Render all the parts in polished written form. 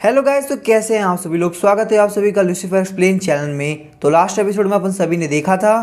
Hello guys, तो कैसे हैं आप सभी लोग। स्वागत है आप सभी का लूसीफर एक्सप्लेन चैनल में। तो लास्ट एपिसोड में अपन सभी ने देखा था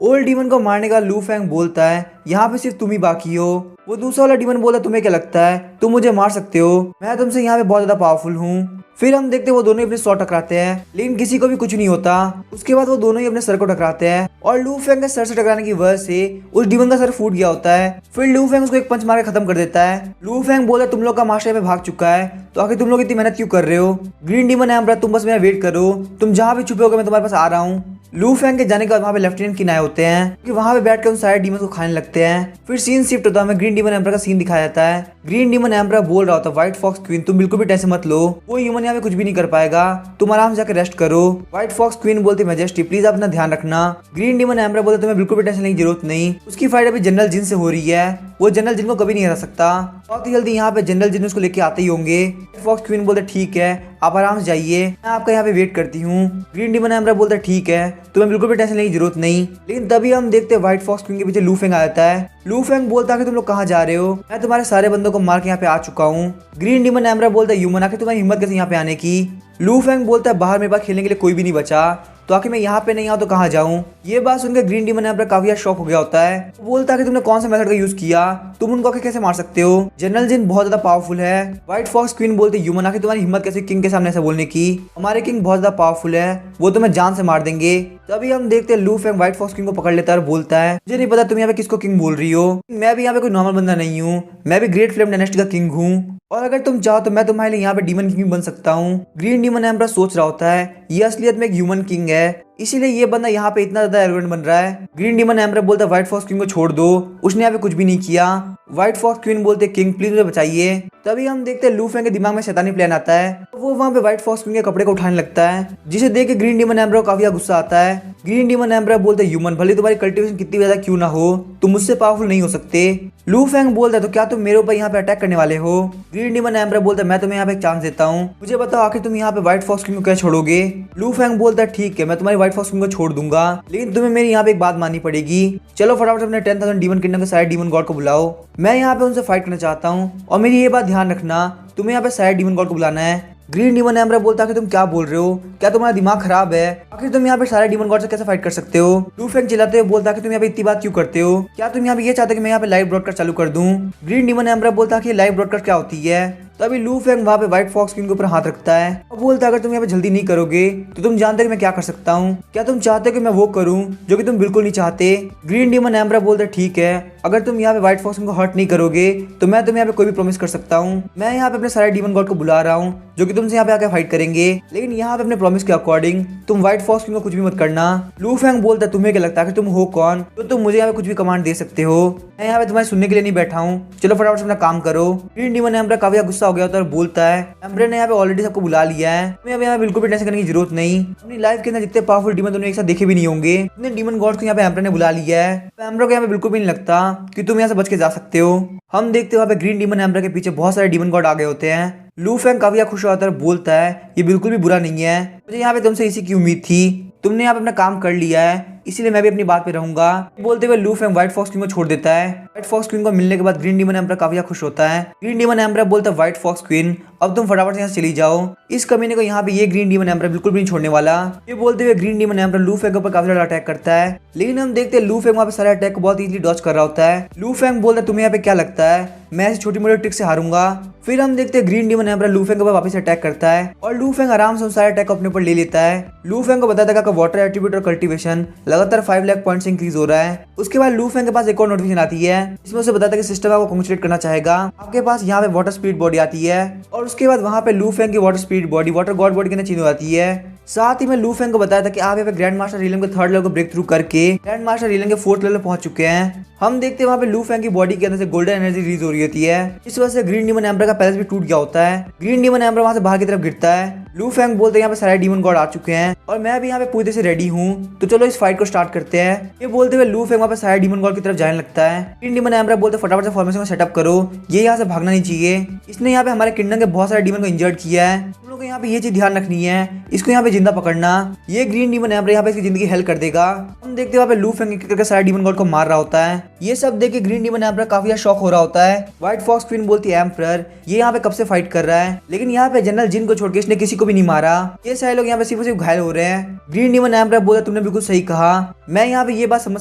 ओल्ड डीमन को मारने का लू फैंग बोलता है यहाँ पे सिर्फ तुम ही बाकी हो। वो दूसरा वाला डीमन बोला तुम्हें क्या लगता है तुम मुझे मार सकते हो, मैं तुमसे यहाँ पे बहुत ज्यादा पावरफुल हूँ। फिर हम देखते हैं वो दोनों ही अपने सौ टकराते हैं लेकिन किसी को भी कुछ नहीं होता। उसके बाद वो दोनों ही अपने सर को टकराते हैं और लू फैंग के सर से टकराने की वजह से उस डीमन का सर फूट गया होता है। फिर लू फैंग उसको एक पंच मार के खत्म कर देता है। लू फैंग बोला तुम लोग का मास्टर पे भाग चुका है तो आखिर तुम लोग इतनी मेहनत क्यों कर रहे हो। ग्रीन डीमन एम्परर तुम बस मेरा वेट करो, तुम जहाँ भी छुपे होगे मैं तुम्हारे पास आ रहा हूँ। लू फैंग के जाने के बाद वहाँ पे लेफ्टिनेंट किन आए होते हैं कि वहाँ पे बैठ कर उन सारे डीमन को खाने लगते हैं। फिर सीन शिफ्ट होता है, हमें ग्रीन डीमन एम्परर का सीन दिखाया जाता है। ग्रीन डीमन एम्परर बोल रहा होता है व्हाइट फॉक्स क्वीन तुम बिल्कुल भी टेंशन मत लो, वो ह्यूमन यहाँ पे कुछ भी नहीं कर पाएगा, तुम आराम से जाकर रेस्ट करो। व्हाइट फॉक्स क्वीन बोलती मैजेस्टी प्लीज अपना ध्यान रखना। ग्रीन डीमन एम्परर बोलते तुम्हें बिल्कुल भी टेंशन लेने की जरूरत नहीं, उसकी फाइट अभी जनरल जिन से हो रही है, वो जनरल जिन को कभी नहीं हरा सकता। बहुत ही जल्दी यहाँ पे जनरल जिन उसको लेके आते ही होंगे। फॉक्स क्वीन बोलते ठीक है आप आराम से जाइए, मैं आपका यहाँ पे वेट करती हूँ। ग्रीन डीमन एम्परर बोलता ठीक है तुम्हें बिल्कुल भी टेंशन लेने की जरूरत नहीं। लेकिन तभी हम देखते हैं व्हाइट फॉक्स क्वीन के पीछे लू फैंग आ जाता है। लू फैंग बोलता है कि तुम लोग कहाँ जा रहे हो, मैं तुम्हारे सारे बंदों को मार के यहाँ पे आ चुका हूँ। ग्रीन डीमन एम्परर बोलता है ह्यूमन आखिर तुम्हारी हिम्मत कैसे यहाँ पे आने की। लू फैंग बोलता है बाहर मेरे पास खेलने के लिए कोई भी नहीं बचा तो आखिर मैं यहाँ पे नहीं आऊँ तो कहाँ जाऊँ। ये बात सुनकर ग्रीन डीमन एम्परर काफी शॉक हो गया होता है। वो बोलता है कि तुमने कौन सा मेथड का यूज किया, तुम उनको आखिर कैसे मार सकते हो, जनरल जिन बहुत ज्यादा पावरफुल है। व्हाइट फॉक्स क्वीन बोलते ह्यूमन आखिर तुम्हारी हिम्मत कैसे किंग के सामने ऐसा बोलने की, हमारे किंग बहुत ज्यादा पावरफुल है, वो तुम्हें जान से मार देंगे। तभी हम देखते हैं लू फैंग व्हाइट फॉक्स किंग को पकड़ लेता है और बोलता है मुझे नहीं पता तुम यहाँ पे किसको किंग बोल रही हो, मैं भी यहाँ पे कोई नॉर्मल बंदा नहीं हूँ, मैं भी ग्रेट फ्लेम डायनेस्टी का किंग हूँ और अगर तुम चाहो तो मैं तुम्हारे लिए यहाँ पे डीमन किंग बन सकता हूँ। ग्रीन डीमन एम्परर सोच रहा होता है ये असलियत में एक ह्यूमन किंग है इसीलिए ये बंदा यहाँ पे इतना ज्यादा एरोगेंट बन रहा है। ग्रीन डीमन एम्परर बोलता है व्हाइट फॉक्स किंग को छोड़ दो, उसने यहाँ पे कुछ भी नहीं किया। व्हाइट फॉक्स क्वीन बोलते किंग प्लीज मुझे बचाइए। तभी हम देखते हैं लू फैंग के दिमाग में शैतानी प्लान आता है, वो वहाँ पे व्हाइट फॉक्स क्वीन के कपड़े को उठाने लगता है जिसे देख के ग्रीन डीमन एम्परर को काफी गुस्सा आता है। ग्रीन डीमन एम्परर बोलते ह्यूमन भले तुम्हारी कल्टीवेशन कितनी ज्यादा क्यों ना हो तुम मुझसे पावरफुल नहीं हो सकते। लू फैंग बोलता है तो क्या तुम मेरे ऊपर यहाँ पे अटैक करने वाले हो। ग्रीन डीमन एम्परर बोलता है मैं तुम्हें यहाँ पे एक चांस देता हूँ, मुझे बताओ आखिर तुम यहाँ पे व्हाइट फॉक्स किंग को क्या छोड़ोगे। लू फैंग बोलता है ठीक है मैं तुम्हारी व्हाइट फॉक्स किंग को छोड़ दूंगा लेकिन तुम्हें मेरी यहाँ पे एक बात माननी पड़ेगी, चलो फटाफट अपने 10,000 डीमन किंगडम के सारे डीमन गॉड को बुलाओ, मैं यहाँ पे उनसे फाइट करना चाहता हूँ और मेरी ये बात ध्यान रखना तुम्हें यहाँ पे सारे डीमन गॉड को बुलाना है। ग्रीन डीमन एम्परर बोलता है कि तुम क्या बोल रहे हो, क्या तुम्हारा दिमाग खराब है, आखिर तुम यहाँ पे सारे डीमन गॉड से कैसे फाइट कर सकते हो। लू फैंग चिल्लाते हुए बोलता है कि तुम यहाँ पे इतनी बात क्यों करते हो, क्या तुम यहाँ पे ये चाहते हो कि मैं यहाँ पे लाइव ब्रॉडकास्ट चालू कर दूं। ग्रीन डीमन एम्परर बोलता है कि लाइव ब्रॉडकास्ट क्या होती है। तभी लू फैंग वहाँ पे व्हाइट फॉक्स किंग के ऊपर हाथ रखता है और बोलता है अगर तुम यहाँ पे जल्दी नहीं करोगे तो तुम जानते हो कि मैं क्या कर सकता हूँ, क्या तुम चाहते हो कि मैं वो करूँ जो कि तुम बिल्कुल नहीं चाहते। ग्रीन डीमन एम्परर बोलता है ठीक है अगर तुम यहाँ पे व्हाइट फॉक्स को हर्ट नहीं करोगे तो मैं तुम्हें यहाँ पे कोई भी प्रॉमिस कर सकता हूँ, मैं यहाँ पे अपने सारे डीमन गॉड को बुला रहा हूँ जो कि तुमसे यहाँ पे आके फाइट करेंगे, लेकिन यहाँ पे अपने प्रॉमिस के अकॉर्डिंग तुम व्हाइट फॉक्स किंग को कुछ भी मत करना। लू फैंग बोलता है तुम्हें क्या लगता है कि तुम हो कौन तो तुम मुझे यहाँ पे कुछ भी कमांड दे सकते हो, मैं यहाँ पे तुम्हारे सुनने के लिए नहीं बैठा हूँ, चलो फटाफट से अपना काम करो। ग्रीन डीमन एम्परर काफी गुस्सा हो गया होता है और बोलता है एम्परर ने यहाँ पे ऑलरेडी सबको बुला लिया है, तुम्हें अब यहाँ बिल्कुल भी टेंशन करने की जरूरत नहीं, अपनी लाइफ के अंदर जितने पावरफुल डीमन तुमने एक साथ देखे भी नहीं होंगे, इतने डीमन गॉड्स को यहाँ पे एम्परर ने बुला लिया है, एम्परर को यहाँ पे बिल्कुल भी नहीं लगता कि तुम यहाँ से बच के जा सकते हो। हम देखते हो वहाँ पे ग्रीन डीमन एम्परर के पीछे बहुत सारे डीमन गॉड आ गए होते हैं। लू फैंग काफी खुश होता है, बोलता है ये बिल्कुल भी बुरा नहीं है, मुझे यहाँ पे तुमसे इसी की उम्मीद थी, तुमने यहाँ पे अपना काम कर लिया है इसीलिए मैं भी अपनी बात पे रहूंगा। बोलते हुए लू फैंग व्हाइट फॉक्स किंग को छोड़ देता है। व्हाइट फॉक्स क्वीन को मिलने के बाद ग्रीन डीमन एम्परर काफी खुश होता है। ग्रीन डीमन एम्परर बोलता है व्हाइट फॉक्स क्वीन अब तुम फटाफट से यहाँ चली जाओ, इस कमीने को यहाँ पे ये ग्रीन डीमन एम्परर बिल्कुल भी नहीं छोड़ने वाला। ये बोलते हुए ग्रीन डीमन एम्परर लू फैंग के ऊपर काफी ज्यादा अटैक करता है, लेकिन हम देखते हैं लू फैंग वहाँ पे सारे अटैक को बहुत इजीली डॉज कर रहा होता है। लू फैंग बोलता है तुम्हें यहाँ पे क्या लगता है मैं ऐसी छोटी मोटी ट्रिक से हारूंगा। फिर हम देखते हैं ग्रीन डीमन एम्परर लू फैंग के ऊपर वापस अटैक करता है और लू फैंग आराम से उन सारे अटैक को अपने ऊपर ले लेता है। लू फैंग को बताता है कि वाटर एट्रीब्यूट और कल्टीवेशन लगातार 5 लाख पॉइंट से इंक्रीज हो रहा है। उसके बाद लू फैंग के पास एक और नोटिफिकेशन आती है जिसमें उसे बताता है कि सिस्टम आपको कांग्रेचुलेट करना चाहेगा, आपके पास यहाँ पे वाटर स्पीड बॉडी आती है और उसके बाद वहाँ पे लू फैंग की water speed body water God body के अंदर चेंज हो जाती है। साथ ही में लू फैंग को बताया था कि आप यहाँ पे ग्रैंड मास्टर रीलम के 3rd लेवल को ब्रेक थ्रू करके ग्रैंड मास्टर रीलम के 4th लेवल पहुंच चुके हैं। हम देखते हैं वहाँ पे लू फैंग की बॉडी के अंदर से गोल्डन एनर्जी रिलीज हो रही होती है, इस वजह से ग्रीन डीमन एम्परर का पैलेस भी टूट गया होता है। ग्रीन डीमन एम्परर वहाँ से बाहर की तरफ गिरता है। लू फैंग बोलते हैं यहाँ पे सारे डीमन गॉड आ चुके हैं और मैं भी यहाँ पे पूरी तरह से रेडी हूँ, तो चलो इस फाइट को स्टार्ट करते हैं। ये बोलते हुए लू फैंग वहाँ पे सारे डीमन गॉड की तरफ जाने लगता है। ग्रीन डीमन एम्परर बोलते फटाफट से फॉर्मेशन को सेटअप करो, ये यहाँ से भागना नहीं चाहिए, इसने यहाँ पे हमारे किंगडम के बहुत सारे डीमन को इंजर्ड किया है, लोग को यहाँ पे ये चीज ध्यान रखनी है, इसको यहाँ पे जिंदा पकड़ना। ये ग्रीन डीमन एम्पर यहाँ पे इसकी जिंदगी हेल्प कर देगा। हम देखते हैं वहाँ पे लू फेंग एक करके सारे डीमन गॉड को मार रहा होता है। ये सब देख के ग्रीन डीमन एम्पर काफी शॉक हो रहा होता है। व्हाइट फॉक्स क्वीन बोलती है एम्पर ये यहाँ पे कब से फाइट कर रहा है, लेकिन यहाँ पे जनरल जिन को छोड़ के इसने किसी को भी नहीं मारा। ये सारे लोग यहाँ पे सिर्फ घायल हो रहे हैं। ग्रीन डीमन एम्पर बोला तुमने बिल्कुल सही कहा, मैं यहाँ पे ये बात समझ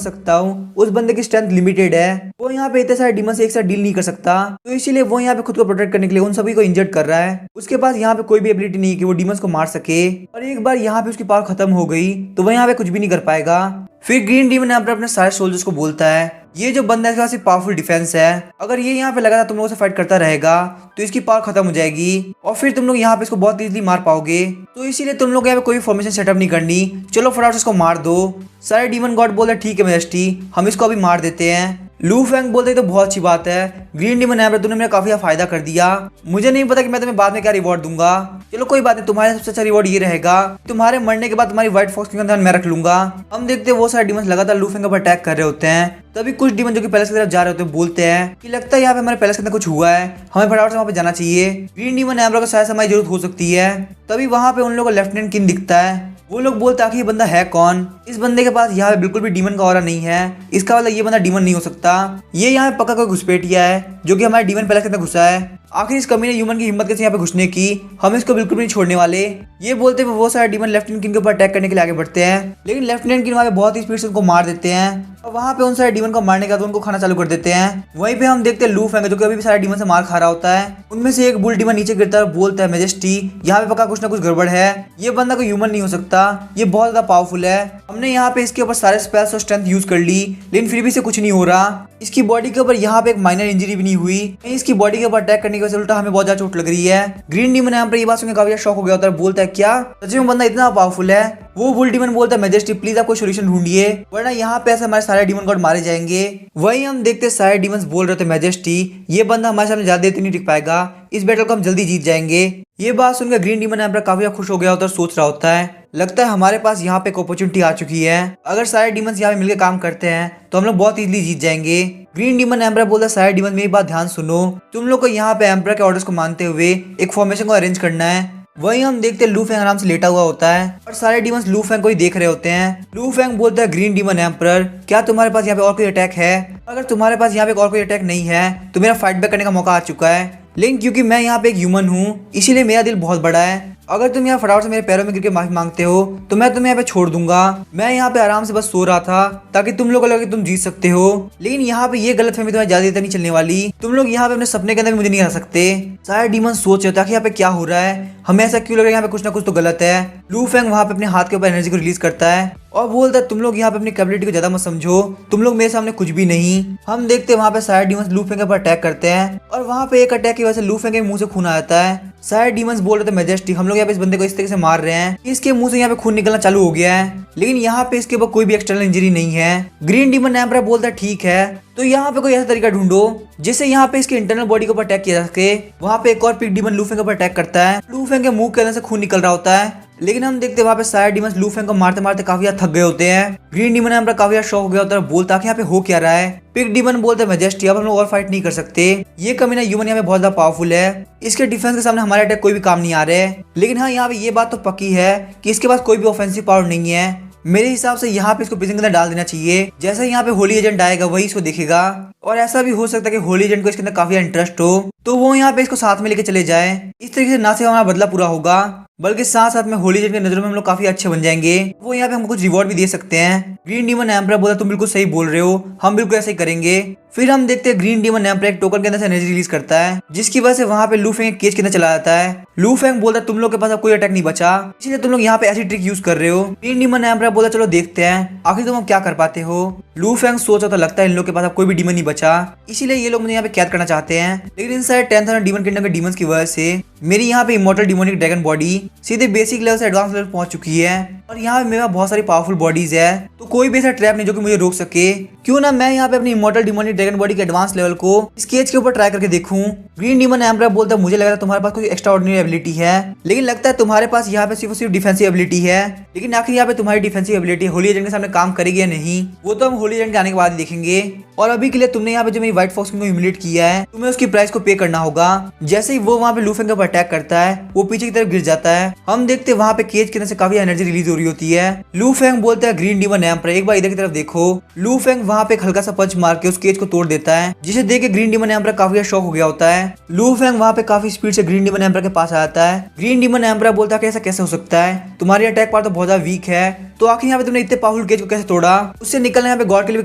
सकता हूँ, उस बंदे की स्ट्रेंथ लिमिटेड है, वो यहाँ पे इतने सारे डीमन से एक साथ डील नहीं कर सकता, तो इसीलिए वो यहाँ पे खुद को प्रोटेक्ट करने के लिए उन सभी को इंजर्ड कर रहा है। उसके पास यहाँ पे कोई भी एबिलिटी नहीं है कि वो डीमंस को मार सके, और एक बार यहाँ पे उसकी पावर खत्म हो गई तो वो यहाँ पे कुछ भी नहीं कर पाएगा। फिर ग्रीन डीमन एम्पर अपने सारे सोल्जर्स को बोलता है ये जो बंदा है इसके पास एक पावरफुल डिफेंस है, अगर ये यहाँ पे लगातार तुम लोगों से फाइट करता रहेगा तो इसकी पावर खत्म हो जाएगी और फिर तुम लोग यहाँ पे इसको बहुत इजीली मार पाओगे, तो इसीलिए तुम लोग यहाँ पे कोई फॉर्मेशन सेटअप नहीं करनी, चलो फटाफट इसको मार दो। सारे डीमन गॉड बोलते हैं ठीक है मैजेस्टी, हम इसको अभी मार देते हैं। लू फेंग बोलते तो बहुत अच्छी बात है, ग्रीन डीमन एम्पर तुमने मेरा काफी फायदा कर दिया, मुझे नहीं पता कि मैं तुम्हें बाद में क्या रिवॉर्ड दूंगा, चलो कोई बात नहीं, तुम्हारे सबसे अच्छा रिवॉर्ड ये रहेगा तुम्हारे मरने के बाद तुम्हारी व्हाइट फॉक्स का ध्यान मैं रख लूंगा। हम देखते हैं वो सारे डीमन लगातार लू फेंग पर अटैक कर रहे होते हैं। तभी कुछ डीमन जो कि पैलेस की तरफ जा रहे होते हैं बोलते हैं कि लगता है यहाँ पे हमारे पैलेस के अंदर कुछ हुआ है, हमें फटाफट से वहाँ पे जाना चाहिए, ग्रीन डीमन एम्पर को शायद हमारी जरूरत हो सकती है। तभी वहाँ पे उन लोगों को लेफ्टिनेंट किन दिखता है, वो लोग बोलते आखिर ये बंदा है कौन, इस बंदे के पास यहाँ पे बिल्कुल भी डीमन का ऑरा नहीं है, इसका मतलब ये बंदा डीमन नहीं हो सकता, ये यहाँ पे पक्का कोई घुसपैठिया है जो कि हमारे डीमन पैलेस के अंदर घुसा है। आखिर इस कमीने ह्यूमन की हिम्मत कैसे यहाँ पे घुसने की, हम इसको बिल्कुल भी नहीं छोड़ने वाले। ये बोलते हुए वो सारे डीमन लेफ्टिनेंट किन के ऊपर अटैक करने के लिए आगे बढ़ते हैं, लेकिन लेफ्टिनेंट किन वहाँ पे बहुत ही स्पीड से उनको मार देते हैं और वहाँ पे उन सारे डीमन को मारने के बाद उनको खाना चालू कर देते हैं। वहीं पे हम देखते हैं लू फेंग जो कि अभी भी सारे डीमन से मार खा रहा होता है। उनमें से एक बुल डीमन नीचे गिरता है और बोलता है मैजेस्टी यहाँ पे पक्का कुछ ना कुछ गड़बड़ है, ये बंदा कोई ह्यूमन नहीं हो सकता, ये बहुत ज्यादा पावरफुल है, हमने यहाँ पे इसके ऊपर सारे स्पेल्स और स्ट्रेंथ यूज कर ली लेकिन फिर भी इसे कुछ नहीं हो रहा, इसकी बॉडी के ऊपर यहाँ पे एक माइनर इंजरी भी नहीं हुई, इसकी बॉडी के ऊपर अटैक करने की वजह से उल्टा हमें बहुत ज्यादा चोट लग रही है। ग्रीन डीमन यहाँ पर ये बात सुनकर काफी शॉक हो गया होता है, बोलता है क्या सच में बंदा इतना पावरफुल है। वो बुल डीमन बोलता है मैजेस्टी प्लीज आप कोई सोल्यूशन ढूंढिए वरना यहाँ पे ऐसे हमारे सारे डीमन गॉड मारे जाएंगे। वही हम देखते सारे डीमंस बोल रहे थे मैजेस्टी ये बंदा हमारे सामने ज्यादा देर नहीं टिक पाएगा, इस बैटल को हम जल्दी जीत जाएंगे। ये बात सुनकर ग्रीन डीमन एम्पर काफी खुश हो गया होता है, सोच रहा होता है लगता है हमारे पास यहाँ पे एक अपॉर्चुनिटी आ चुकी है, अगर सारे डीमंस यहाँ पे मिलकर काम करते हैं तो हम लोग बहुत इजीली जीत जाएंगे। ग्रीन डीमन एम्पर बोलता है सारे डीमंस मेरी बात ध्यान सुनो, तुम लोग को यहाँ पे एम्पर के ऑर्डर्स को मानते हुए एक फॉर्मेशन को अरेंज करना है। वहीं हम देखते हैं लू फेंग आराम से लेटा हुआ होता है और सारे डीमंस लू फेंग को ही देख रहे होते हैं। लू फेंग बोलता है ग्रीन डीमन एम्पर क्या तुम्हारे पास यहाँ पे और कोई अटैक है, अगर तुम्हारे पास यहाँ पे और कोई अटैक नहीं है तो मेरा फाइट बैक करने का मौका आ चुका है, लेकिन क्योंकि मैं यहाँ पे एक ह्यूमन हूँ इसीलिए मेरा दिल बहुत बड़ा है, अगर तुम यहाँ फटाफट से मेरे पैरों में गिर के माफी मांगते हो तो मैं तुम्हें यहाँ पे छोड़ दूंगा। मैं यहाँ पे आराम से बस सो रहा था ताकि तुम लोग को लगे तुम जीत सकते हो, लेकिन यहाँ पे ये गलतफहमी तुम्हें ज्यादा देर नहीं चलने वाली, तुम लोग यहाँ पे अपने सपने के अंदर भी मुझे नहीं आ सकते। सारे डीमन सोच रहे ताकि यहाँ पे क्या हो रहा है, हमें ऐसा क्यों लग रहा है यहाँ पे कुछ ना कुछ तो गलत है। लू फेंग वहाँ पे अपने हाथ के ऊपर एनर्जी को रिलीज करता है और बोलता है तुम लोग यहाँ पे अपनी कैपेबिलिटी को ज्यादा मत समझो, तुम लोग मेरे सामने कुछ भी नहीं। हम देखते हैं वहाँ पे सारे डीमंस लू फेंग के ऊपर अटैक करते हैं और वहाँ पे एक अटैक की वजह से लू फेंग के मुंह से खून आ जाता है। सारे डीमंस बोल रहे थे मैजेस्टी हम लोग यहाँ पे इस बंदे को इस तरीके से मार रहे हैं इसके मुंह से यहाँ पे खून निकलना चालू हो गया है, लेकिन यहाँ पे इसके ऊपर कोई भी एक्सटर्नल इंजरी नहीं है। ग्रीन डीमन एम्पर बोलता है ठीक है तो यहाँ पे कोई ऐसा तरीका ढूंढो जिससे यहाँ पे इसके इंटरनल बॉडी के ऊपर अटैक किया जा सके। वहाँ पे एक और पिग डीमन लू फेंग के ऊपर अटैक करता है, लू फेंग के मुंह के अंदर से खून निकल रहा होता है, लेकिन हम देखते हैं वहाँ पे सारे डीमंस लू फेंग को मारते मारते काफी ज्यादा थक गए होते हैं। ग्रीन डीमन एम्पर काफी ज्यादा शॉक हो गया होता है, बोलता कि यहाँ पे हो क्या रहा है। पिग डीमन बोलते हैं मैजेस्टी अब हम लोग और फाइट नहीं कर सकते, ये कमीना ह्यूमन यहाँ पे बहुत ज्यादा पावरफुल है, इसके डिफेंस के सामने हमारे अटैक कोई भी काम नहीं आ रहे हैं। लेकिन हाँ यहाँ पे ये बात तो पक्की है कि इसके पास कोई भी ऑफेंसिव पावर नहीं है, मेरे हिसाब से यहाँ पे इसको प्रिजन के अंदर डाल देना चाहिए, जैसे यहाँ पे होली एजेंट आएगा वही इसको देखेगा और ऐसा भी हो सकता है कि होली एजेंट को इसके अंदर काफी इंटरेस्ट हो तो वो यहाँ पे इसको साथ में लेके चले जाए, इस तरीके से ना सिर्फ हमारा बदला पूरा होगा बल्कि साथ साथ में होली एजेंट की नजरों में हम लोग काफी अच्छे बन जाएंगे, वो यहाँ पे हमको कुछ रिवॉर्ड भी दे सकते हैं। ग्रीन डीमन एम्पर बोला तुम बिल्कुल सही बोल रहे हो, हम बिल्कुल ऐसे ही करेंगे। फिर हम देखते हैं ग्रीन डीमन एम्पर एक टोकन के अंदर से एनर्जी रिलीज करता है जिसकी वजह से वहाँ पे लू फेंग केज के अंदर चला जाता है। लू फेंग बोलता है तुम लोग के पास अब कोई अटैक नहीं बचा इसलिए तुम लोग यहाँ पे ऐसी ट्रिक यूज कर रहे हो। ग्रीन डीमन एम्पर बोला चलो देखते हैं आखिर तुम अब क्या कर पाते हो। लू फेंग सोचा तो लगता है इन लोग के पास अब कोई भी डीमन नहीं बचा इसीलिए ये लोग मुझे यहाँ पे कैद करना चाहते हैं, लेकिन इन सारे 10,000 डीमन किंगडम के डीमंस की वजह से मेरी यहाँ पे इमॉर्टल डिमोनिक ड्रैगन बॉडी सीधे बेसिक लेवल से एडवांस लेवल पहुंच चुकी है और यहाँ पे मेरे पास बहुत सारी पावरफुल बॉडीज है तो कोई भी ऐसा ट्रैप नहीं जो कि मुझे रोक सके, क्यों ना मैं यहाँ पे अपनी इमॉर्टल डिमोनिक ड्रैगन बॉडी के एडवांस लेवल को इस केज के ऊपर ट्राई करके देखूं। ग्रीन डीमन एम्परर बोलता है मुझे लग रहा है तुम्हारे पास कोई एक्स्ट्रा ऑर्डिनरी एबिलिटी है, लेकिन लगता है तुम्हारे पास यहाँ पे सिर्फ डिफेंसिव एबिलिटी है। लेकिन आखिर यहाँ पे तुम्हारी डिफेंसिव एबिलिटी होली एजेंट के सामने काम करेगी या नहीं, वो तो हम होली एजेंट के आने के बाद ही देखेंगे। और अभी के लिए तुमने यहाँ पे जो मेरी व्हाइट फॉक्स को ह्यूमिलेट किया है, तुम्हें उसकी प्राइस को पे करना होगा। जैसे ही वो वहाँ पे लू फेंग के ऊपर अटैक करता है, वो पीछे की तरफ गिर जाता है। हम देखते हैं वहाँ पे केज के अंदर से काफी एनर्जी रिलीज हो रही होती है। लू फेंग बोलता है ग्रीन डीमन एम्परर एक बार इधर की तरफ देखो। लू फेंग वहाँ पे हल्का सा पंच मार के उस केज को तोड़ देता है, जिसे देख के ग्रीन डीमन एम्परर काफी शॉक हो गया होता है। लू फेंग वहाँ पे काफी स्पीड से ग्रीन डीमन एम्परर के पास आ जाता है। ग्रीन डीमन एम्परर बोलता है ऐसा कैसे हो सकता है, तुम्हारी अटैक पावर तो बहुत ज्यादा वीक है, तो आखिर यहाँ पे तुमने इतने पावरफुल केज को कैसे तोड़ा, उससे निकलना यहाँ पे गॉड के लिए भी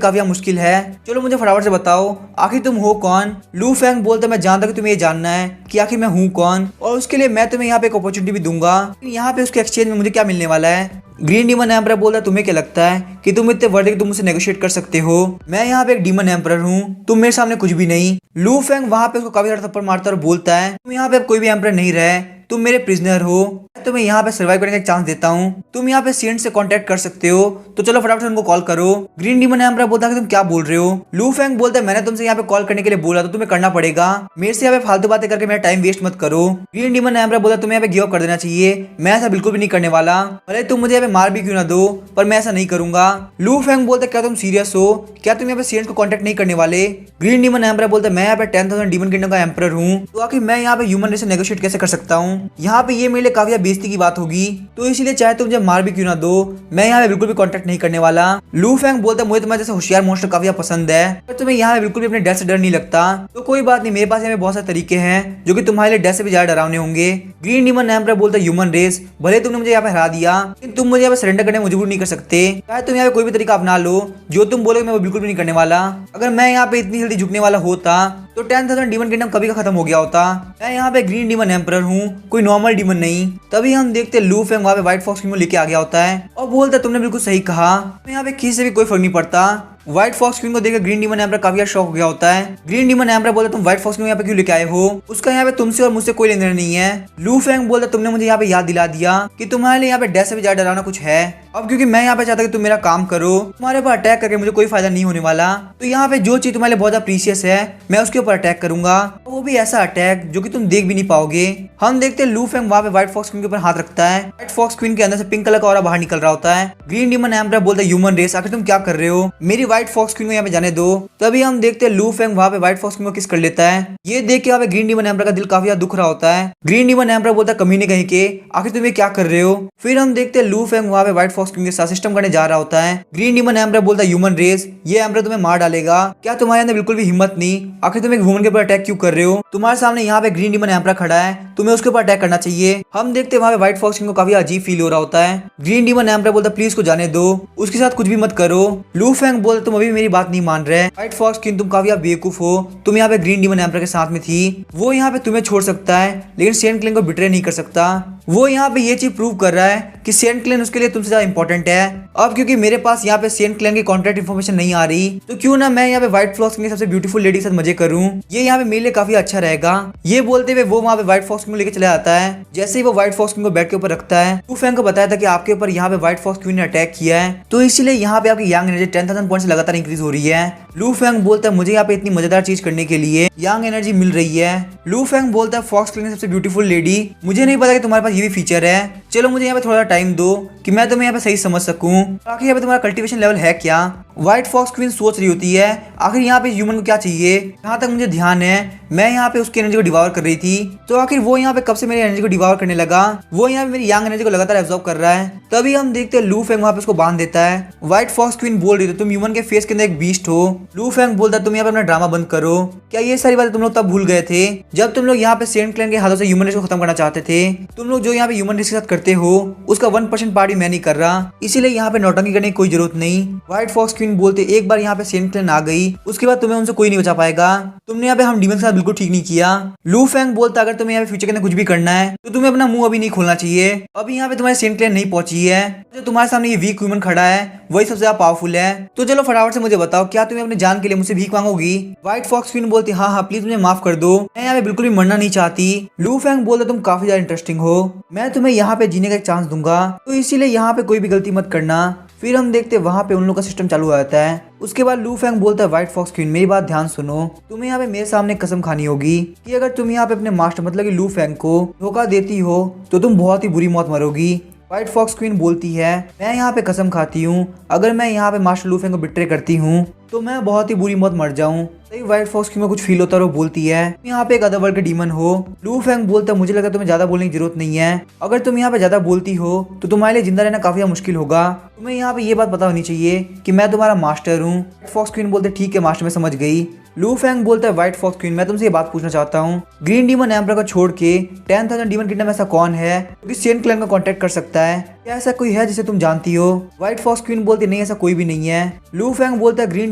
काफी मुश्किल है। चलो मुझे फटाफट से बताओ आखिर तुम हो कौन। लू फेंग बोलता है मैं जानता हूँ कि तुम्हें ये जानना है कि आखिर मैं हूँ कौन, और उसके लिए मैं तुम्हें यहाँ पे एक अपॉर्चुनिटी भी दूंगा। यहाँ पे उसके एक्सचेंज में मुझे क्या मिलने वाला है। ग्रीन डीमन एम्परर बोलता है तुम्हें क्या लगता है कि तुम इतने वर्दी तुम मुझसे नेगोशिएट कर सकते हो? मैं यहाँ पे एक डीमन एम्परर हूँ, तुम मेरे सामने कुछ भी नहीं। लू फेंग वहाँ पे उसको काफी ज्यादा थप्पड़ मारता है और बोलता है तुम यहाँ पे कोई भी एम्परर नहीं रहे, तुम मेरे प्रिजनर हो, तुम्हें यहाँ पे सर्वाइव करने का एक चांस देता हूँ, तुम यहाँ पे सेंट से कांटेक्ट कर सकते हो, तो चलो फटाफट से उनको कॉल करो। ग्रीन डीमन एम्परर बोलता है कि तुम क्या बोल रहे हो। लू फेंग बोलता है मैंने तुमसे यहाँ पे कॉल करने के लिए बोला तो तुम्हें करना पड़ेगा, मेरे से यहाँ पे फालतू बातें करके मेरा टाइम वेस्ट मत करो। ग्रीन डीमन एम्परर बोलता है तुम्हें यहाँ पे गिव अप कर देना चाहिए, मैं ऐसा बिल्कुल भी नहीं करने वाला, भले तुम मुझे यहाँ पे मार भी क्यों ना दो, पर मैं ऐसा नहीं करूंगा। लू फेंग बोलता है क्या तुम सीरियस हो, क्या तुम यहाँ पे सेंट को कांटेक्ट नहीं करने वाले? ग्रीन डीमन एम्परर बोलता है मैं यहाँ पे 10,000 डीमन किंगडम का एम्परर हूँ, तो आखिर मैं यहाँ पे ह्यूमन रेस से नेगोशिएट कैसे कर सकता हूँ? यहाँ पे ये मेरे लिए काफी बेइज्जती की बात होगी, तो इसीलिए चाहे तुम मुझे मार भी क्यों ना दो, मैं यहाँ पे बिल्कुल भी कांटेक्ट नहीं करने वाला। लू फेंग बोलता है मुझे तुम्हारे जैसे होशियार मॉन्स्टर काफी पसंद है, पर तुम्हें यहाँ पे बिल्कुल भी अपने डेथ से डर नहीं लगता, तो कोई बात नहीं, मेरे पास यहाँ पे बहुत सारे तरीके हैं जो कि तुम्हारे लिए डेथ से भी ज्यादा डरावने होंगे। ग्रीन डीमन एम्परर बोलता है ह्यूमन रेस, भले तुमने मुझे यहाँ पे हरा दिया, लेकिन तुम मुझे यहाँ पे सरेंडर करने में मजबूर नहीं कर सकते, चाहे तुम यहाँ पे कोई भी तरीका अपना लो, जो तुम बोलोगे मैं वो बिल्कुल भी नहीं करने वाला। अगर मैं यहाँ पे इतनी जल्दी झुकने वाला होता तो 10,000 डीमन किंगडम कभी का खत्म हो गया होता। मैं यहाँ पे ग्रीन डीमन एम्परर हूँ, कोई नॉर्मल डीमन नहीं। तभी हम देखते लू फेंग वहाँ पे व्हाइट फॉक्स किंग को लेके आ गया होता है और बोलता है तुमने बिल्कुल सही कहा, मैं यहाँ पे किसी से भी कोई फर्क नहीं पड़ता। व्हाइट फॉक्स क्वीन को देखकर ग्रीन डीमन एम्परर काफी शॉक हो गया होता है। ग्रीन डीमन एम्परर बोलता तुम व्हाइट फॉक्स क्वीन यहाँ पे क्यों लेके आए हो, उसका यहाँ पे तुमसे और मुझसे कोई लेना देना नहीं है। लू फेंग बोलता तुमने मुझे यहाँ पे याद दिला दिया कि तुम्हारे लिए यहाँ पे डेथ से भी ज्यादा डरावना कुछ है। अब क्योंकि मैं यहाँ पे चाहता कि तुम मेरा काम करो, तुम्हारे ऊपर अटैक करके मुझे कोई फायदा नहीं होने वाला, तो यहाँ पे जो चीज तुम्हारे लिए बहुत ज्यादा प्रीशियस है मैं उसके ऊपर अटैक करूंगा, वो भी ऐसा अटैक जो कि तुम देख भी नहीं पाओगे। हम देखते हैं लू फेंग वहाँ पे व्हाइट फॉक्स क्वीन के ऊपर हाथ रखता है। व्हाइट फॉक्स क्वीन के अंदर से पिंक कलर का ऑरा बाहर निकल रहा होता है। ग्रीन डीमन एम्परर बोलता है ह्यूमन रेस आखिर तुम क्या कर रहे हो, मेरी व्हाइट फॉक्स क्वीन को यहाँ पे जाने दो। तभी हम देखते हैं लू फेंग वहाँ पे व्हाइट फॉक्स क्वीन को किस कर लेता है। ये देख के यहाँ पे ग्रीन डीमन एम्परर का दिल काफी दुख रहा होता है। ग्रीन डीमन एम्परर बोलता है कमीने कहीं के आखिर तुम ये क्या कर रहे हो। फिर हम देखते हैं लू फेंग वहाँ पे व्हाइट फॉक्स क्वीन के साथ सिस्टम करने जा रहा होता है। ग्रीन डीमन एम्परर बोलता है ह्यूमन रेस, ये एम्परर तुम्हें मार डालेगा, क्या तुम्हारे अंदर बिल्कुल भी हिम्मत नहीं, आखिर तुम एक ह्यूमन के ऊपर अटैक क्यों कर रहे हो, तुम्हारे सामने यहाँ पे ग्रीन डीमन एम्परर खड़ा है, तुम्हें उसके ऊपर अटैक करना चाहिए। हम देखते हैं वहाँ पे व्हाइट फॉक्स किंग को काफी अजीब फील हो रहा होता है। ग्रीन डीमन एम्परर बोलता है प्लीज को जाने दो, उसके साथ कुछ भी मत करो। लू फेंग बोलता तुम अभी मेरी बात नहीं मान रहे, व्हाइट फॉक्स किंग तुम काफी बेवकूफ हो, तुम यहाँ पे ग्रीन डीमन एम्परर के साथ में थी, वो यहाँ पे तुम्हें छोड़ सकता है लेकिन सेंट क्लेन को बिट्रे नहीं कर सकता। वो यहाँ पे ये चीज प्रूव कर रहा है कि सेंट क्लेन उसके लिए तुमसे ज्यादा इंपॉर्टेंट है। अब क्योंकि मेरे पास यहाँ पे सेंट क्लेन की कॉन्टैक्ट इन्फॉर्मेशन नहीं आ रही, तो क्यों ना मैं यहाँ पे व्हाइट फॉक्स की सबसे ब्यूटीफुल लेडी के साथ मजे करूँ, ये यहाँ पे मेरे लिए काफी अच्छा रहेगा। ये बोलते हुए वो वहाँ पे व्हाइट फॉक्स को लेकर चला जाता है। जैसे ही वो व्हाइट फॉक्स को बेड के ऊपर रखता है, लू फेंग को बताया था कि आपके ऊपर यहाँ पे व्हाइट फॉक्स क्वीन ने अटैक किया है, तो इसीलिए यहाँ पे आपकी यंग एनर्जी 10,000 पॉइंट से लगातार इंक्रीज हो रही है। लू फेंग बोलता है मुझे यहाँ पे इतनी मजेदार चीज करने के लिए यंग एनर्जी मिल रही है। लू फेंग बोलता है फॉक्स क्वीन सबसे ब्यूटीफुल लेडी, मुझे नहीं पता कि तुम्हारे पास ये भी फीचर है, चलो मुझे यहाँ पे थोड़ा टाइम दो कि मैं तुम्हें यहाँ पे सही समझ सकूं, आखिर यहाँ पे तुम्हारा कल्टीवेशन लेवल है क्या। व्हाइट फॉक्स क्वीन सोच रही होती है आखिर यहाँ पे ह्यूमन को क्या चाहिए, जहाँ तक मुझे ध्यान है मैं यहाँ पे उसकी एनर्जी को डिवावर कर रही थी, तो आखिर वो यहाँ पे कब से मेरी एनर्जी को डिवावर करने लगा, वो यहाँ पे मेरी यंग एनर्जी को लगातार एब्जॉर्ब कर रहा है। तभी हम देखते हैं लू फेंग वहाँ पे उसको बांध देता है। व्हाइट फॉक्स क्वीन बोल रही थी तुम ह्यूमन के फेस के अंदर एक बीस्ट हो। लू फेंग बोलता है तुम यहाँ पे अपना ड्रामा बंद करो, क्या ये सारी बातें तुम लोग तब भूल गए थे जब तुम लोग यहाँ पे सेंट क्लैन के हाथों से ह्यूमन रेस को खत्म करना चाहते थे। तुम लोग जो यहाँ पे ह्यूमन रेस के साथ करते हो उसका 1% पार्ट भी मैं नहीं कर रहा, इसीलिए यहाँ पे नौटंकी करने की कोई जरूरत नहीं। व्हाइट फॉक्स क्वीन बोलते एक बार यहाँ पे सेंट क्लैन आ गई उसके बाद तुम्हें उनसे कोई नहीं बचा पाएगा, तुमने यहाँ पे हम डीमन के साथ बिल्कुल ठीक नहीं किया। लू फेंग बोलता अगर तुम्हें यहाँ पे फ्यूचर के अंदर कुछ भी करना है तो तुम्हें अपना मुंह अभी नहीं खोलना चाहिए, अभी यहाँ पे तुम्हारी सेंट क्लैन नहीं पहुंची है, जो तुम्हारे सामने ये वीक ह्यूमन खड़ा है वही सबसे ज्यादा पावरफुल है। तो चलो फटाफट से मुझे बताओ क्या तुम्हें अपने जान के लिए मुझसे भीख मांगोगी। व्हाइट फॉक्स क्वीन बोलती हाँ हाँ प्लीज मुझे माफ कर दो, मैं यहाँ पे बिल्कुल भी मरना नहीं चाहती। लू फेंग बोलता तुम काफी ज्यादा इंटरेस्टिंग हो, मैं तुम्हें यहाँ पे जीने का एक चांस दूंगा, तो इसीलिए यहाँ पे कोई भी गलती मत करना। फिर हम देखते हैं वहाँ पे उन लोगों का सिस्टम चालू हो जाता है। उसके बाद लू फैंग बोलता है व्हाइट फॉक्स क्वीन मेरी बात ध्यान सुनो, तुम्हें यहाँ पे मेरे सामने कसम खानी होगी कि अगर तुम यहाँ पे अपने मास्टर मतलब कि लू फैंग को धोखा देती हो तो तुम बहुत ही बुरी मौत मरोगी। व्हाइट फॉक्स क्वीन बोलती है मैं यहाँ पे कसम खाती हूँ अगर मैं यहाँ पे मास्टर लू फैंग को बिट्रे करती हूँ तो मैं बहुत ही बुरी मौत मर जाऊँ। तभी व्हाइट फॉक्स क्वीन में कुछ फील होता है और वो बोलती है यहाँ पे एक अदर वर्ल्ड के डीमन हो। लू फैंग बोलता है मुझे लगता है तुम्हें ज्यादा बोलने की जरूरत नहीं है, अगर तुम यहाँ पे ज्यादा बोलती हो तो तुम्हारे लिए जिंदा रहना काफी मुश्किल होगा। तुम्हें यहाँ पे ये बात पता होनी चाहिए कि मैं तुम्हारा मास्टर हूँ। व्हाइट फॉक्स क्वीन बोलते ठीक है मास्टर मैं समझ गई। लू फैंग बोलता है व्हाइट फॉक्स क्वीन मैं तुमसे ये बात पूछना चाहता हूँ ग्रीन डीमन एम्पर को छोड़ के 10,000 डीमन किंगडम ऐसा कौन है जो कि सेंट क्लैन का कांटेक्ट कर सकता है, क्या ऐसा कोई है जिसे तुम जानती हो? व्हाइट फॉक्स क्वीन बोलती नहीं ऐसा कोई भी नहीं है। लू फैंग बोलता है ग्रीन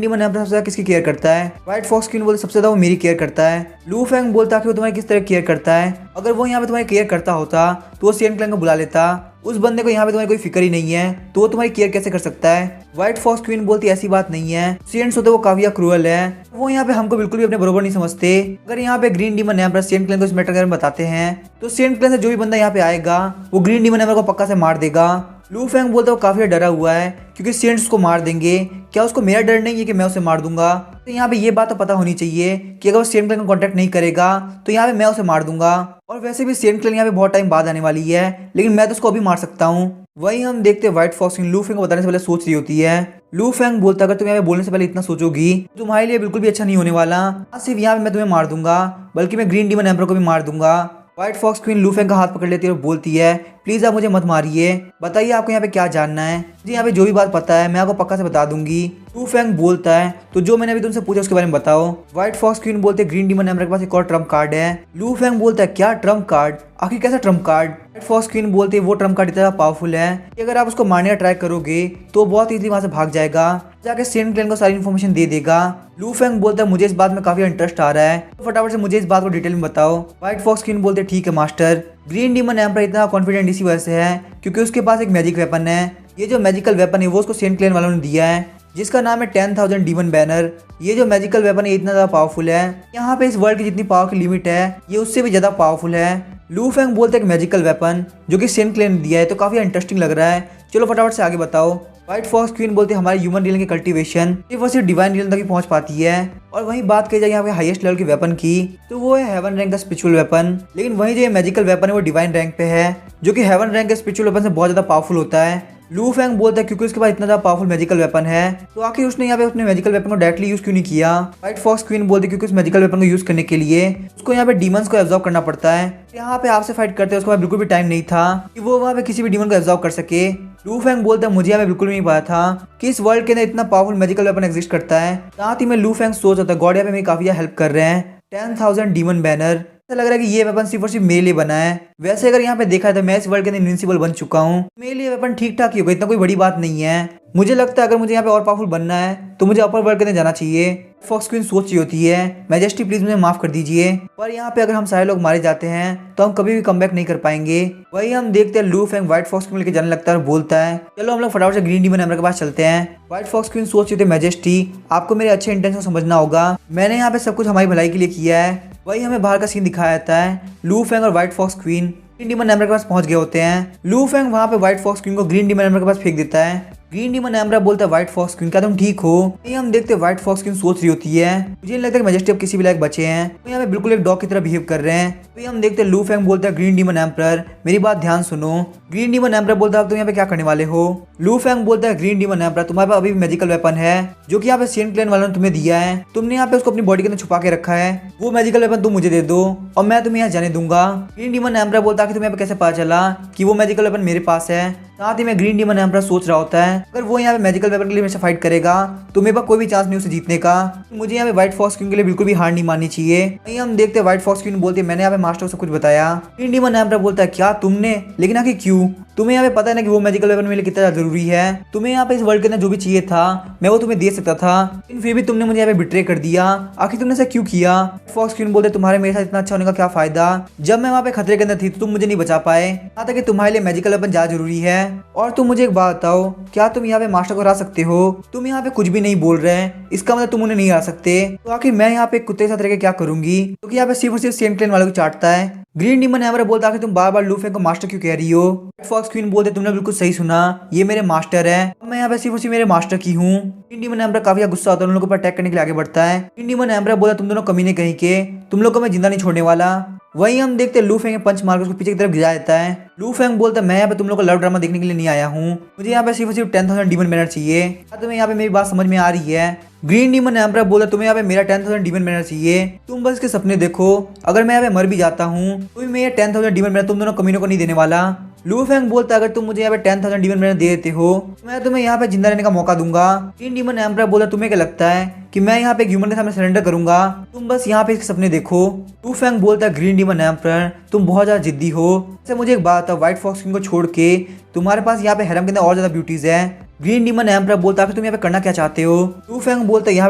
डीमन एम्पर सबसे ज्यादा किसकी केयर करता है? व्हाइट फॉक्स क्वीन बोलती सबसे ज्यादा वो मेरी केयर करता है। लू फैंग बोलता है कि वो तुम्हारी किस तरह केयर करता है, अगर वो यहाँ पे तुम्हारी केयर करता होता तो वो सेंट क्लैन को बुला लेता, उस बंदे को यहाँ पे तुम्हारी कोई फिक्र ही नहीं है तो वो तुम्हारी केयर कैसे कर सकता है? व्हाइट फॉक्स क्वीन बोलती ऐसी बात नहीं है, सेंट्स होते वो काफी क्रूअल है, वो यहाँ पे हमको बिल्कुल भी अपने बरोबर नहीं समझते। अगर यहाँ पे Green Demon Emperor Saint Clan को इस मैटर के बारे में बताते हैं तो सेंट क्लैन से जो भी बंदा यहाँ पे आएगा वो ग्रीन डीमन एम्पर को पक्का से मार देगा। लू फैंग बोलता है वो काफी डरा हुआ है क्योंकि सेंट्स को मार देंगे, क्या उसको मेरा डर नहीं है कि मैं उसे मार दूंगा? तो यहाँ पे ये बात तो पता होनी चाहिए कि अगर वो सेंट क्लैन को कांटेक्ट नहीं करेगा तो यहाँ पे मैं उसे मार दूंगा। और वैसे भी सेंट क्लैन यहाँ पे बहुत टाइम बाद आने वाली है लेकिन मैं तो उसको अभी मार सकता हूँ। वही हम देखते हैं व्हाइट फॉक्स लू फैंग को बताने से पहले सोच रही होती है। लू फैंग बोलता है अगर तुम यहाँ पे बोलने से पहले इतना सोचोगी तो तुम्हारे लिए बिल्कुल भी अच्छा नहीं होने वाला, सिर्फ यहाँ पे मैं तुम्हें मार दूंगा बल्कि मैं ग्रीन डीमन एम्पर को भी मार दूंगा। व्हाइट फॉक्स क्वीन लू फैंग का हाथ पकड़ लेती है और बोलती है प्लीज आप मुझे मत मारिए, बताइए आपको यहाँ पे क्या जानना है? मुझे यहाँ पे जो भी बात पता है मैं आपको पक्का से बता दूंगी। लू फैंग बोलता है तो जो मैंने अभी तुमसे पूछा उसके बारे में बताओ। व्हाइट फॉक्स क्वीन बोलते ग्रीन डीमन एम्पर के पास एक और ट्रम्प कार्ड है। लू फैंग बोलता है क्या ट्रम्प कार्ड, आखिर कैसा trump card? White Fox Queen बोलते वो ट्रम्प कार्ड इतना पावरफुल है कि अगर आप उसको मारने का ट्राई करोगे तो बहुत इजीली वहां से भाग जाएगा, जाके सेंट क्लैन को सारी इन्फॉर्मेशन दे देगा। लू फैंग बोलता है मुझे इस बात में काफी इंटरेस्ट आ रहा है तो फटाफट से मुझे इस बात को डिटेल में बताओ। व्हाइट फॉक्स क्वीन बोलते ठीक है मास्टर। ग्रीन डीमन एम्पर इतना कॉन्फिडेंट इसी वजह से है क्योंकि उसके पास एक मैजिक वेपन है, ये जो मैजिकल वेपन है वो उसको सेंट क्लैन वालों ने दिया है जिसका नाम है 10,000 डीमन बैनर। ये जो मैजिकल वेपन है इतना ज्यादा पावरफुल है, यहाँ पे इस वर्ल्ड की जितनी पावर की लिमिट है ये उससे भी ज्यादा पावरफुल है। लू फैंग बोलते हैं मैजिकल वेपन जो कि सेंट क्लैन ने दिया है तो काफी इंटरेस्टिंग लग रहा है, चलो फटाफट से आगे बताओ। व्हाइट फॉक्स क्वीन बोलते हैं हमारे ह्यूमन रियल की कल्टीवेशन सिर्फ और सिर्फ डिवाइन रियल तक ही पहुंच पाती है। और वहीं बात की जाए यहाँ पे हाईएस्ट लेवल के वेपन की तो वो है हेवन रैंक का स्पिरिचुअल वेपन, लेकिन वहीं जो ये मैजिकल वेपन है वो डिवाइन रैंक पे है जो कि हेवन रैंक के स्पिरिचुअल वेपन से बहुत ज्यादा पावरफुल होता है। लू फैंग बोलता है क्योंकि उसके पास इतना ज्यादा पावरफुल मैजिकल वेपन है तो आखिर उसने यहाँ पे अपने मैजिकल वेपन को डायरेक्टली यूज क्यों नहीं किया? व्हाइट फॉक्स क्वीन बोलती है क्योंकि उस मैजिकल वेपन को यूज करने के लिए उसको यहाँ पे डीमंस को एब्जॉर्ब करना पड़ता है, यहाँ पे आपसे फाइट करते हैं उसके बाद बिल्कुल भी टाइम नहीं था कि वो वहाँ पे किसी भी डीमन को एब्जॉर्ब कर सके। लू फैंग बोलता है मुझे यहाँ पे बिल्कुल नहीं पता था कि इस वर्ल्ड के अंदर इतना पावरफुल मैजिकल वेपन एग्जिस्ट करता है, साथ ही में लू फैंग सोच रहा था गॉड यहाँ पे मेरी काफी हेल्प कर रहे हैं। 10,000 डीमन बैनर, ऐसा लग रहा है कि ये वेपन सिर्फ और सिर्फ मेरे लिए बना है। वैसे अगर यहाँ पे देखा है तो मैं इस वर्ल्ड के अंदर इनविंसिबल बन चुका हूँ, मेरे लिए वेपन ठीक ठाक ही होगा, इतना कोई बड़ी बात नहीं है। मुझे लगता है अगर मुझे यहाँ पे और पावरफुल बनना है तो मुझे अपर वर्ल्ड के अंदर जाना चाहिए। फॉक्स क्वीन सोच रही होती है मैजेस्टी प्लीज मुझे माफ कर दीजिए, पर यहाँ पे अगर हम सारे लोग मारे जाते हैं तो हम कभी भी कमबैक नहीं कर पाएंगे। वही हम देखते हैं लू फैंग व्हाइट फॉक्स क्वीन लेके जाने लगता है और बोलता है चलो हम लोग फटाफट से ग्रीन डीमन एम्पर के पास चलते हैं। व्हाइट फॉक्स क्वीन सोच रही थी मैजेस्टी आपको मेरे अच्छे इंटेंशन समझना होगा, मैंने यहाँ पे सब कुछ हमारी भलाई के लिए किया है। वही हमें बाहर का सीन दिखाया जाता है, लू फैंग और White Fox Queen Green Demon Emperor के पास पहुंच गए होते हैं। लू फैंग वहाँ पे व्हाइट फॉक्स क्वीन को ग्रीन डीमन एम्पर के पास फेंक देता है। ग्रीन डीमन एम्पर बोलता है व्हाइट फॉक्स क्वीन क्या तुम ठीक हो? ये हम देखते हैं व्हाइट फॉक्स क्वीन सोच रही होती है मुझे नहीं लगता कि मैजेस्टी अब किसी भी लायक बचे हैं, तो यहाँ पे बिल्कुल एक डॉग की तरह बिहेव कर रहे हैं। तो हम देखते हैं लू फैंग बोलता है ग्रीन डीमन एम्पर मेरी बात ध्यान सुनो। ग्रीन डीमन एम्पर बोलता है तुम यहाँ पे क्या करने वाले हो? लू फैंग बोलता है ग्रीन डीमन एम्पर तुम्हारे पास अभी भी मैजिकल वेपन है जो कि यहाँ पे सेंट क्लैन वालों ने तुम्हें दिया है, तुमने यहाँ पे उसको अपनी बॉडी के अंदर छुपा के रखा है, वो मैजिकल वेपन तुम मुझे दे दो और मैं तुम्हें यहाँ जाने दूंगा। ग्रीन डीमन एम्पर बोलता है कि तुम्हें यहाँ पे कैसे पता चला कि वो मैजिकल वेपन मेरे पास है? साथ ही में ग्रीन डीमन एम्पर सोच रहा होता है अगर वो यहाँ पे मैजिकल वेपन के लिए मेरे से फाइट करेगा तो मेरे पास कोई भी चांस नहीं उसे जीतने का, तो मुझे यहाँ पे व्हाइट फॉक्स क्वीन के लिए बिल्कुल भी हार नहीं माननी चाहिए। वहीं हम देखते हैं व्हाइट फॉक्स क्वीन बोलती है मैंने यहाँ पे मास्टर से कुछ बताया। ग्रीन डीमन एम्पर बोलता है क्या तुमने, लेकिन आखिर क्यों? तुम्हें यहाँ पे पता है ना कि वो मैजिकल वेपन मेरे लिए कितना जरूरी है, तुम्हें यहाँ पे इस वर्ल्ड के अंदर जो भी चाहिए था मैं वो तुम्हें दे सकता था, लेकिन फिर भी तुमने मुझे यहाँ पे बिट्रे कर दिया, आखिर तुमने ऐसा क्यों किया? फॉक्स क्वीन बोलते तुम्हारे मेरे साथ इतना अच्छा होने का क्या फायदा, जब मैं वहाँ पे खतरे के अंदर थी तो तुम मुझे नहीं बचा पाए, यहाँ तक कि तुम्हारे लिए मैजिकल वेपन ज्यादा जरूरी है। और तुम मुझे एक बात बताओ क्या तुम यहाँ पे मास्टर को हरा सकते हो? तुम यहाँ पे कुछ भी नहीं बोल रहे हैं इसका मतलब तुम उन्हें नहीं हरा सकते, तो आखिर मैं यहाँ पे कुत्ते के साथ रह के क्या करूंगी, क्योंकि यहाँ पे सिर्फ और सिर्फ सेंट क्लैन वालों को चाटता है। ग्रीन डीमन एम्पर बोलता है तुम बार बार लू फैंग को मास्टर क्यों कह रही हो? फॉक्स क्वीन बोलते तुमने बिल्कुल सही सुना, ये मेरे मास्टर है, मैं यहाँ पे सिर्फ उसी मेरे मास्टर की हूँ। ग्रीन डीमन एम्पर काफी गुस्सा होता है, उन लोगों पर अटैक करने के लिए आगे बढ़ता है। ग्रीन डीमन एम्पर बोला तुम दोनों कमीने कहीं के, तुम लोग को मैं जिंदा नहीं छोड़ने वाला। वहीं हम देखते हैं लू फेंग पंच मार उसको पीछे की तरफ गिरा देता है। लू फेंग बोलता है मैं यहाँ पे तुम लोग का लव ड्रामा देखने के लिए नहीं आया हूँ, मुझे यहाँ पे सिर्फ 10,000 डीमन मैनर चाहिए। क्या तुम्हें यहाँ पे मेरी बात समझ में आ रही है? ग्रीन डीमन एम्पर बोला तुम्हें यहाँ पे मेरा 10,000 डीमन मैनर चाहिए, तुम बस इसके सपने देखो, अगर मैं यहाँ पे मर भी जाता हूँ तो भी मैं ये 10,000 डीमन मैनर तुम दोनों कमीनों को नहीं देने वाला। लू फेंग बोलता अगर तुम मुझे यहाँ पे 10,000 डीमन मैनर दे देते हो तो मैं तुम्हें यहाँ पे जिंदा रहने का मौका दूंगा। ग्रीन डीमन एम्पर बोला तुम्हें क्या लगता है कि मैं यहाँ पे एक ह्यूमन के सामने सरेंडर करूंगा, तुम बस यहाँ पे इसके सपने देखो। लू फेंग बोलता है ग्रीन डीमन एम्पर तुम बहुत ज्यादा जिद्दी हो, वैसे मुझे एक बात है, व्हाइट फॉक्स किंग को छोड़ के तुम्हारे पास यहाँ पे हैरम के अंदर और ज्यादा ब्यूटीज है। ग्रीन डीमन एम्पर बोलता है तुम यहाँ पे करना क्या चाहते हो? लू फेंग बोलता है यहाँ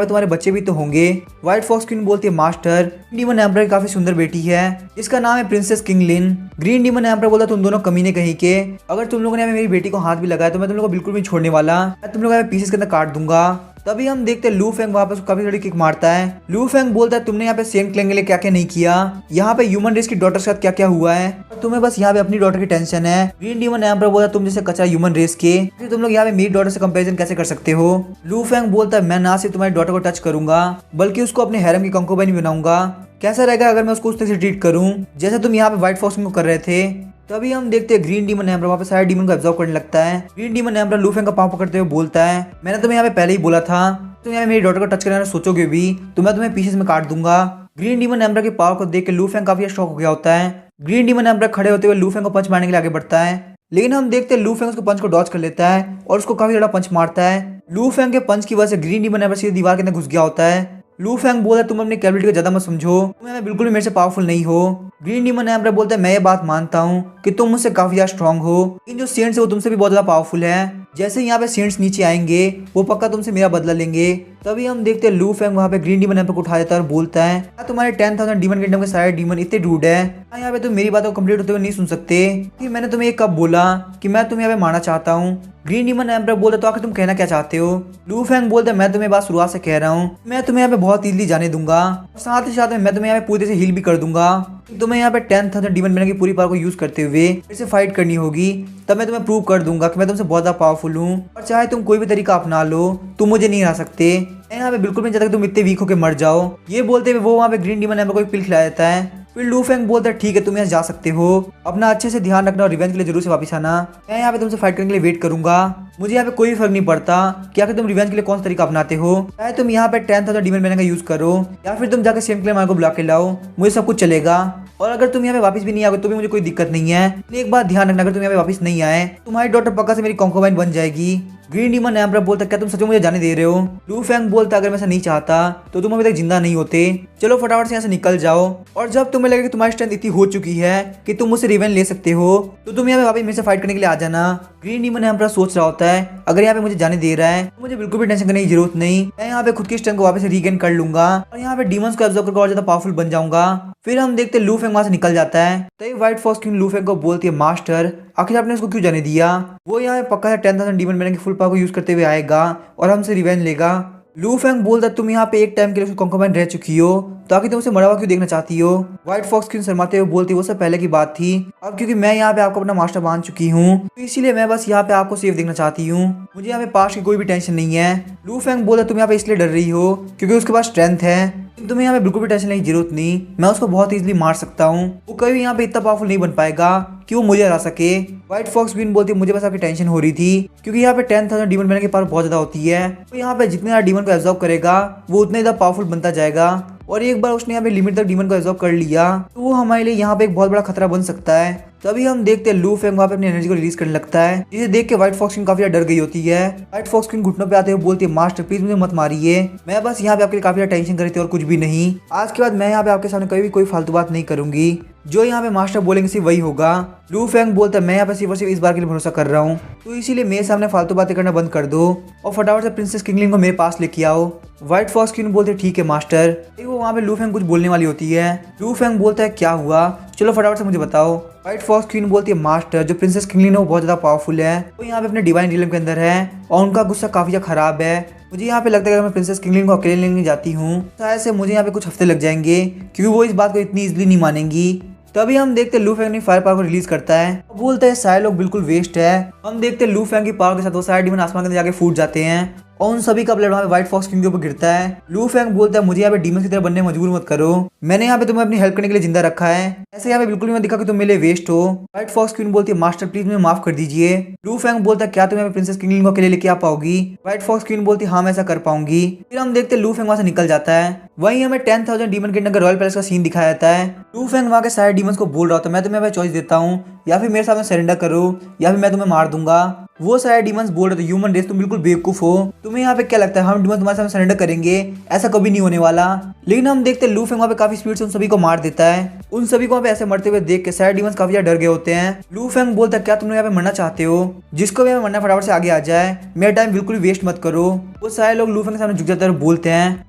पे तुम्हारे बच्चे भी तो होंगे। व्हाइट फॉक्स क्वीन बोलती है मास्टर, ग्रीन डीमन एम्पर की काफी सुंदर बेटी है जिसका नाम है princess Kinglin. Green Demon emperor बोलता तुम दोनों कमीने कहीं के, अगर तुम लोगों ने मेरी बेटी को हाथ भी लगाया तो मैं तुम लोगों को बिल्कुल भी छोड़ने वाला, मैं तुम लोगों को पीसेस के अंदर काट दूंगा। तभी हम देखते हैं लू फेंग वहाँ पे काफी बड़ी किक मारता है। लू फेंग बोलता है तुमने यहाँ पे सेंट क्लैंग के लिए क्या क्या नहीं किया, यहाँ पे ह्यूमन रेस की डॉटर के साथ क्या क्या हुआ है, तुम्हें बस यहाँ पे अपनी डॉटर की टेंशन है। ग्रीन डीमन एम्पर बोलता तुम जैसे कचरा ह्यूमन रेस के, फिर तुम लोग यहाँ पे मेरी डॉटर से कंपैरिजन कैसे कर सकते हो? लू फेंग बोलता है मैं ना सिर्फ तुम्हारी डॉटर को टच करूंगा बल्कि उसको अपने हैरम की कंकोबाइन भी बनाऊंगा, कैसा रहेगा अगर मैं उसको उस तरह से ट्रीट करूं जैसे तुम यहाँ पे व्हाइट फॉक्स को कर रहे थे? तभी हम देखते हैं ग्रीन डीमन एम्पर वहाँ पे सारे डीमन को एब्जॉर्ब करने लगता है। ग्रीन डीमन एम्पर लू फेंग का पांव पकड़ते हुए बोलता है मैंने तुम्हें यहाँ पे पहले ही बोला था, तुम यहाँ मेरी डॉटर को टच करने सोचोगे भी तो मैं तुम्हें पीसेस में काट दूंगा। ग्रीन डीमन एम्पर के पावर को देख के लू फेंग काफी शॉक हो गया होता है। ग्रीन डीमन एम्पर खड़े होते हुए लू फेंग को पंच मारने के लिए आगे बढ़ता है, लेकिन हम देखते हैं लू फेंग उसको पंच को डॉज कर लेता है और उसको काफी ज्यादा पंच मारता है। लू फेंग के पंच की वजह से ग्रीन डीमन एम्पर सीधे दीवार के अंदर घुस गया होता है। लू फेंग बोला तुम अपनी कैपेबिलिटी को ज्यादा मत समझो, तुम बिल्कुल भी मेरे से पावरफुल नहीं हो। ग्रीन डीमन एम्पर बोलता है मैं ये बात मानता हूँ कि तुम मुझसे काफी ज्यादा स्ट्रांग हो, लेकिन जो सेंट्स है वो तुमसे भी बहुत ज्यादा पावरफुल है, जैसे यहाँ पे सेंट्स नीचे आएंगे वो पक्का तुमसे मेरा बदला लेंगे। तभी हम देखते हैं लू फेंग वहाँ पे ग्रीन डीमन एम्पर को उठा देता है और बोलता है तुम्हारे 10,000 डीमन किंगडम के सारे डीमन इतने रूड है, यहाँ पे तुम मेरी बातों को कंप्लीट होते हुए नहीं सुन सकते कि मैंने तुम्हें कब बोला कि मैं तुम्हें यहाँ पे मारना चाहता हूँ। ग्रीन डीमन एम्पर बोलता तो आखिर तुम कहना क्या चाहते हो? लू फेंग बोलता मैं तुम्हें बात शुरुआत से कह रहा हूँ, मैं तुम्हें यहाँ पे बहुत इजीली जाने दूंगा, साथ ही साथ में मैं तुम्हें यहाँ पे पूरी तरह से हील भी कर दूंगा। तुम्हें यहाँ पे 10,000 डीमन मैनर की पूरी पावर को यूज करते हुए फिर से फाइट करनी होगी, तब मैं तुम्हें प्रूव कर दूंगा कि मैं तुमसे बहुत ज्यादा पावरफुल हूँ, और चाहे तुम कोई भी तरीका अपना लो तुम मुझे नहीं हरा सकते। मैं यहाँ पे बिल्कुल भी नहीं चाहता कि तुम इतने वीक होकर मर जाओ। ये बोलते हुए वो वहाँ पे ग्रीन डीमन एम्पर को एक पिल खिला देता है। फिर लू फेंग बोलता है ठीक है तुम यहाँ जा सकते हो, अपना अच्छे से ध्यान रखना और रिवेंज के लिए जरूर से वापस आना, मैं यहाँ पे तुमसे फाइट करने के लिए वेट करूंगा, मुझे यहाँ पे कोई फर्क नहीं पड़ता कि आखिर तुम रिवेंज के लिए कौन सा तरीका अपनाते हो, चाहे तुम यहाँ पे 10,000 डीमन मैनर का यूज करो या फिर तुम जाकर सेम क्लेम को बुला के लाओ, मुझे सब कुछ चलेगा। और अगर तुम यहाँ पे वापस भी नहीं आओगे तो भी मुझे कोई दिक्कत नहीं है, लेकिन एक बात ध्यान रखना अगर तुम यहाँ पे वापस नहीं आए तुम्हारी डॉटर पक्का से मेरी कॉन्कोबाइन बन जाएगी। ग्रीन डीमन एम्पर बोलता क्या तुम सच में मुझे जाने दे रहे हो? लू फेंग बोलता अगर मैं ऐसा नहीं चाहता तो तुम अभी तक जिंदा नहीं होते, चलो फटाफट से यहाँ से निकल जाओ, और जब तुम्हें लगे कि तुम्हारी स्ट्रेंथ इतनी हो चुकी है कि तुम मुझसे रिवेंज ले सकते हो तो तुम यहाँ पे वापस मेरे से फाइट करने के लिए आ जाना। ग्रीन डीमन एम्पर सोच रहा होता है अगर यहाँ पे मुझे जाने दे रहा है तो मुझे बिल्कुल भी टेंशन करने की जरूरत नहीं, मैं यहाँ पे खुद की स्ट्रेंथ को वापस रीगेन कर लूंगा और यहाँ पे डीमंस को एब्जॉर्ब करके और ज्यादा पावरफुल बन जाऊंगा। फिर हम देखते हैं लू फेंग वहां से निकल जाता है। तभी White Fox Queen Lu Feng को बोलती है मास्टर आखिर आपने उसको क्यों जाने दिया, वो यहाँ पे पक्का है 10,000 डीमन मैनर की फुल पावर को यूज करते हुए आएगा और हमसे रिवेंज लेगा। लू फेंग बोलता तुम यहाँ पे एक टाइम के लिए उसकी कॉन्कोबाइन रह चुकी हो तो आखिर तुम उसे मरा हुआ क्यों देखना चाहती हो? व्हाइट फॉक्स क्वीन शर्माते हुए बोलती वो सब पहले की बात थी, अब क्योंकि मैं यहाँ पे आपको अपना मास्टर मान चुकी हूँ तो इसीलिए मैं बस यहाँ पे आपको सेफ देखना चाहती हूँ, मुझे यहाँ पे पास्ट की कोई भी टेंशन नहीं है। लू फेंग बोलता तुम यहाँ पे इसलिए डर रही हो क्योंकि उसके पास स्ट्रेंथ है, तुम्हें यहाँ पे बिल्कुल भी टेंशन लेने की जरूरत नहीं, मैं उसको बहुत इजीली मार सकता हूँ, वो कभी यहाँ पे इतना पावरफुल नहीं बन पाएगा कि वो मुझे हरा सके। व्हाइट फॉक्स क्वीन बोलती है मुझे बस आपकी टेंशन हो रही थी क्योंकि यहाँ पे 10,000 डीमन मैनर की पावर बहुत ज्यादा होती है, तो यहाँ पे जितने ज्यादा डीमन को एब्जॉर्ब करेगा वो उतना ज्यादा पावरफुल बनता जाएगा, और एक बार उसने यहाँ पे लिमिट तक डीमन को एब्जॉर्ब कर लिया तो वो हमारे लिए यहाँ पे एक बहुत बड़ा खतरा बन सकता है। तभी हम देखते हैं लू फेंग वहाँ पे अपनी एनर्जी को रिलीज करने लगता है, जिसे देख के व्हाइट फॉक्स क्वीन काफी डर गई होती है। व्हाइट फॉक्स क्वीन घुटनों पे आते हुए बोलती है मास्टर प्लीज मुझे मत मारिए, मैं बस यहाँ पे आपके लिए काफी टेंशन कर रही थी और कुछ भी नहीं, आज के बाद मैं यहाँ पे आपके सामने कभी भी कोई फालतू बात नहीं करूंगी, जो यहाँ पे मास्टर बोलेंगे सिर्फ वही होगा। लू फेंग बोलता है मैं यहाँ पे सिर्फ और सिर्फ इस बार के लिए भरोसा कर रहा हूँ, तो इसीलिए मेरे सामने फालतू बातें करना बंद कर दो और फटाफट से प्रिंसेस किंगलिन को मेरे पास लेके आओ। व्हाइट फॉक्स क्वीन बोलते ठीक है मास्टर, वो वहाँ पे लू फेंग कुछ बोलने वाली होती है। लू फेंग बोलता है क्या हुआ, चलो फटाफट से मुझे बताओ। व्हाइट फॉक्स क्वीन बोलती है मास्टर जो प्रिंसेस किंगलिन है वो बहुत ज्यादा पावरफुल है, वो यहाँ पे अपने डिवाइन रियलम के अंदर है और उनका गुस्सा काफी ज्यादा खराब है, मुझे यहाँ पे लगता है अगर मैं प्रिंसेस किंगलिन को अकेले लेने जाती हूँ शायद से मुझे यहाँ पे कुछ हफ्ते लग जाएंगे क्योंकि वो इस बात को इतनी इजीली नहीं मानेंगी। तभी हम देखते लू फैंग अपनी फायर पावर को रिलीज करता है, बोलता है सारे लोग बिल्कुल वेस्ट है। हम देखते लू फैंग की पावर के साथ वो सारे डीमन आसमान के अंदर जाके फूट जाते हैं और उन सभी का ब्लड वहाँ पे व्हाइट फॉक्स किंग के ऊपर गिरता है। लू फैंग बोलता है मुझे यहाँ पे डीमन की तरह बनने मजबूर मत करो, मैंने यहाँ पे तुम्हें अपनी हेल्प करने के लिए जिंदा रखा है, ऐसे यहाँ पे बिल्कुल भी मत दिखा कि तुम मेरे लिए वेस्ट हो। व्हाइट फॉक्स क्वीन बोलती है मास्टर प्लीज मुझे माफ कर दीजिए। लू फैंग बोलता है क्या तुम यहाँ पे प्रिंसेस किंगलिंग को अकेले लेके आ पाओगी। व्हाइट फॉक्स क्वीन बोलती है हाँ मैं ऐसा कर पाऊंगी। फिर हम देखते लू फैंग वहाँ से निकल जाता है। वहीं हमें 10,000 डीमन किंगडम का रॉयल पैलेस का सीन दिखाया जाता है। लू फैंग वहाँ के सारे डीमंस को बोल रहा था मैं तुम्हें चॉइस देता हूँ, या फिर मेरे सामने सरेंडर करो या फिर मैं तुम्हें मार दूंगा। वो सारे डीमंस बोल रहे थे ह्यूमन रेस तुम बिल्कुल बेवकूफ हो, तुम्हें यहाँ पे क्या लगता है हम डीमंस तुम्हारे सामने सरेंडर करेंगे, ऐसा कभी नहीं होने वाला। लेकिन हम देखते लू फैंग वहाँ पे काफी स्पीड से उन सभी को मार देता है। उन सभी को वहाँ पे ऐसे मरते हुए देख के सारे डीमंस काफी ज्यादा डर गए होते हैं। लू फैंग बोलता है क्या तुम लोग यहाँ पे मरना चाहते हो, जिसको भी यहाँ पे मरना फटाफट से आगे आ जाए, मेरा टाइम बिल्कुल वेस्ट मत करो। वो सारे लोग लू फैंग के सामने झुक जाते हैं और बोलते हैं,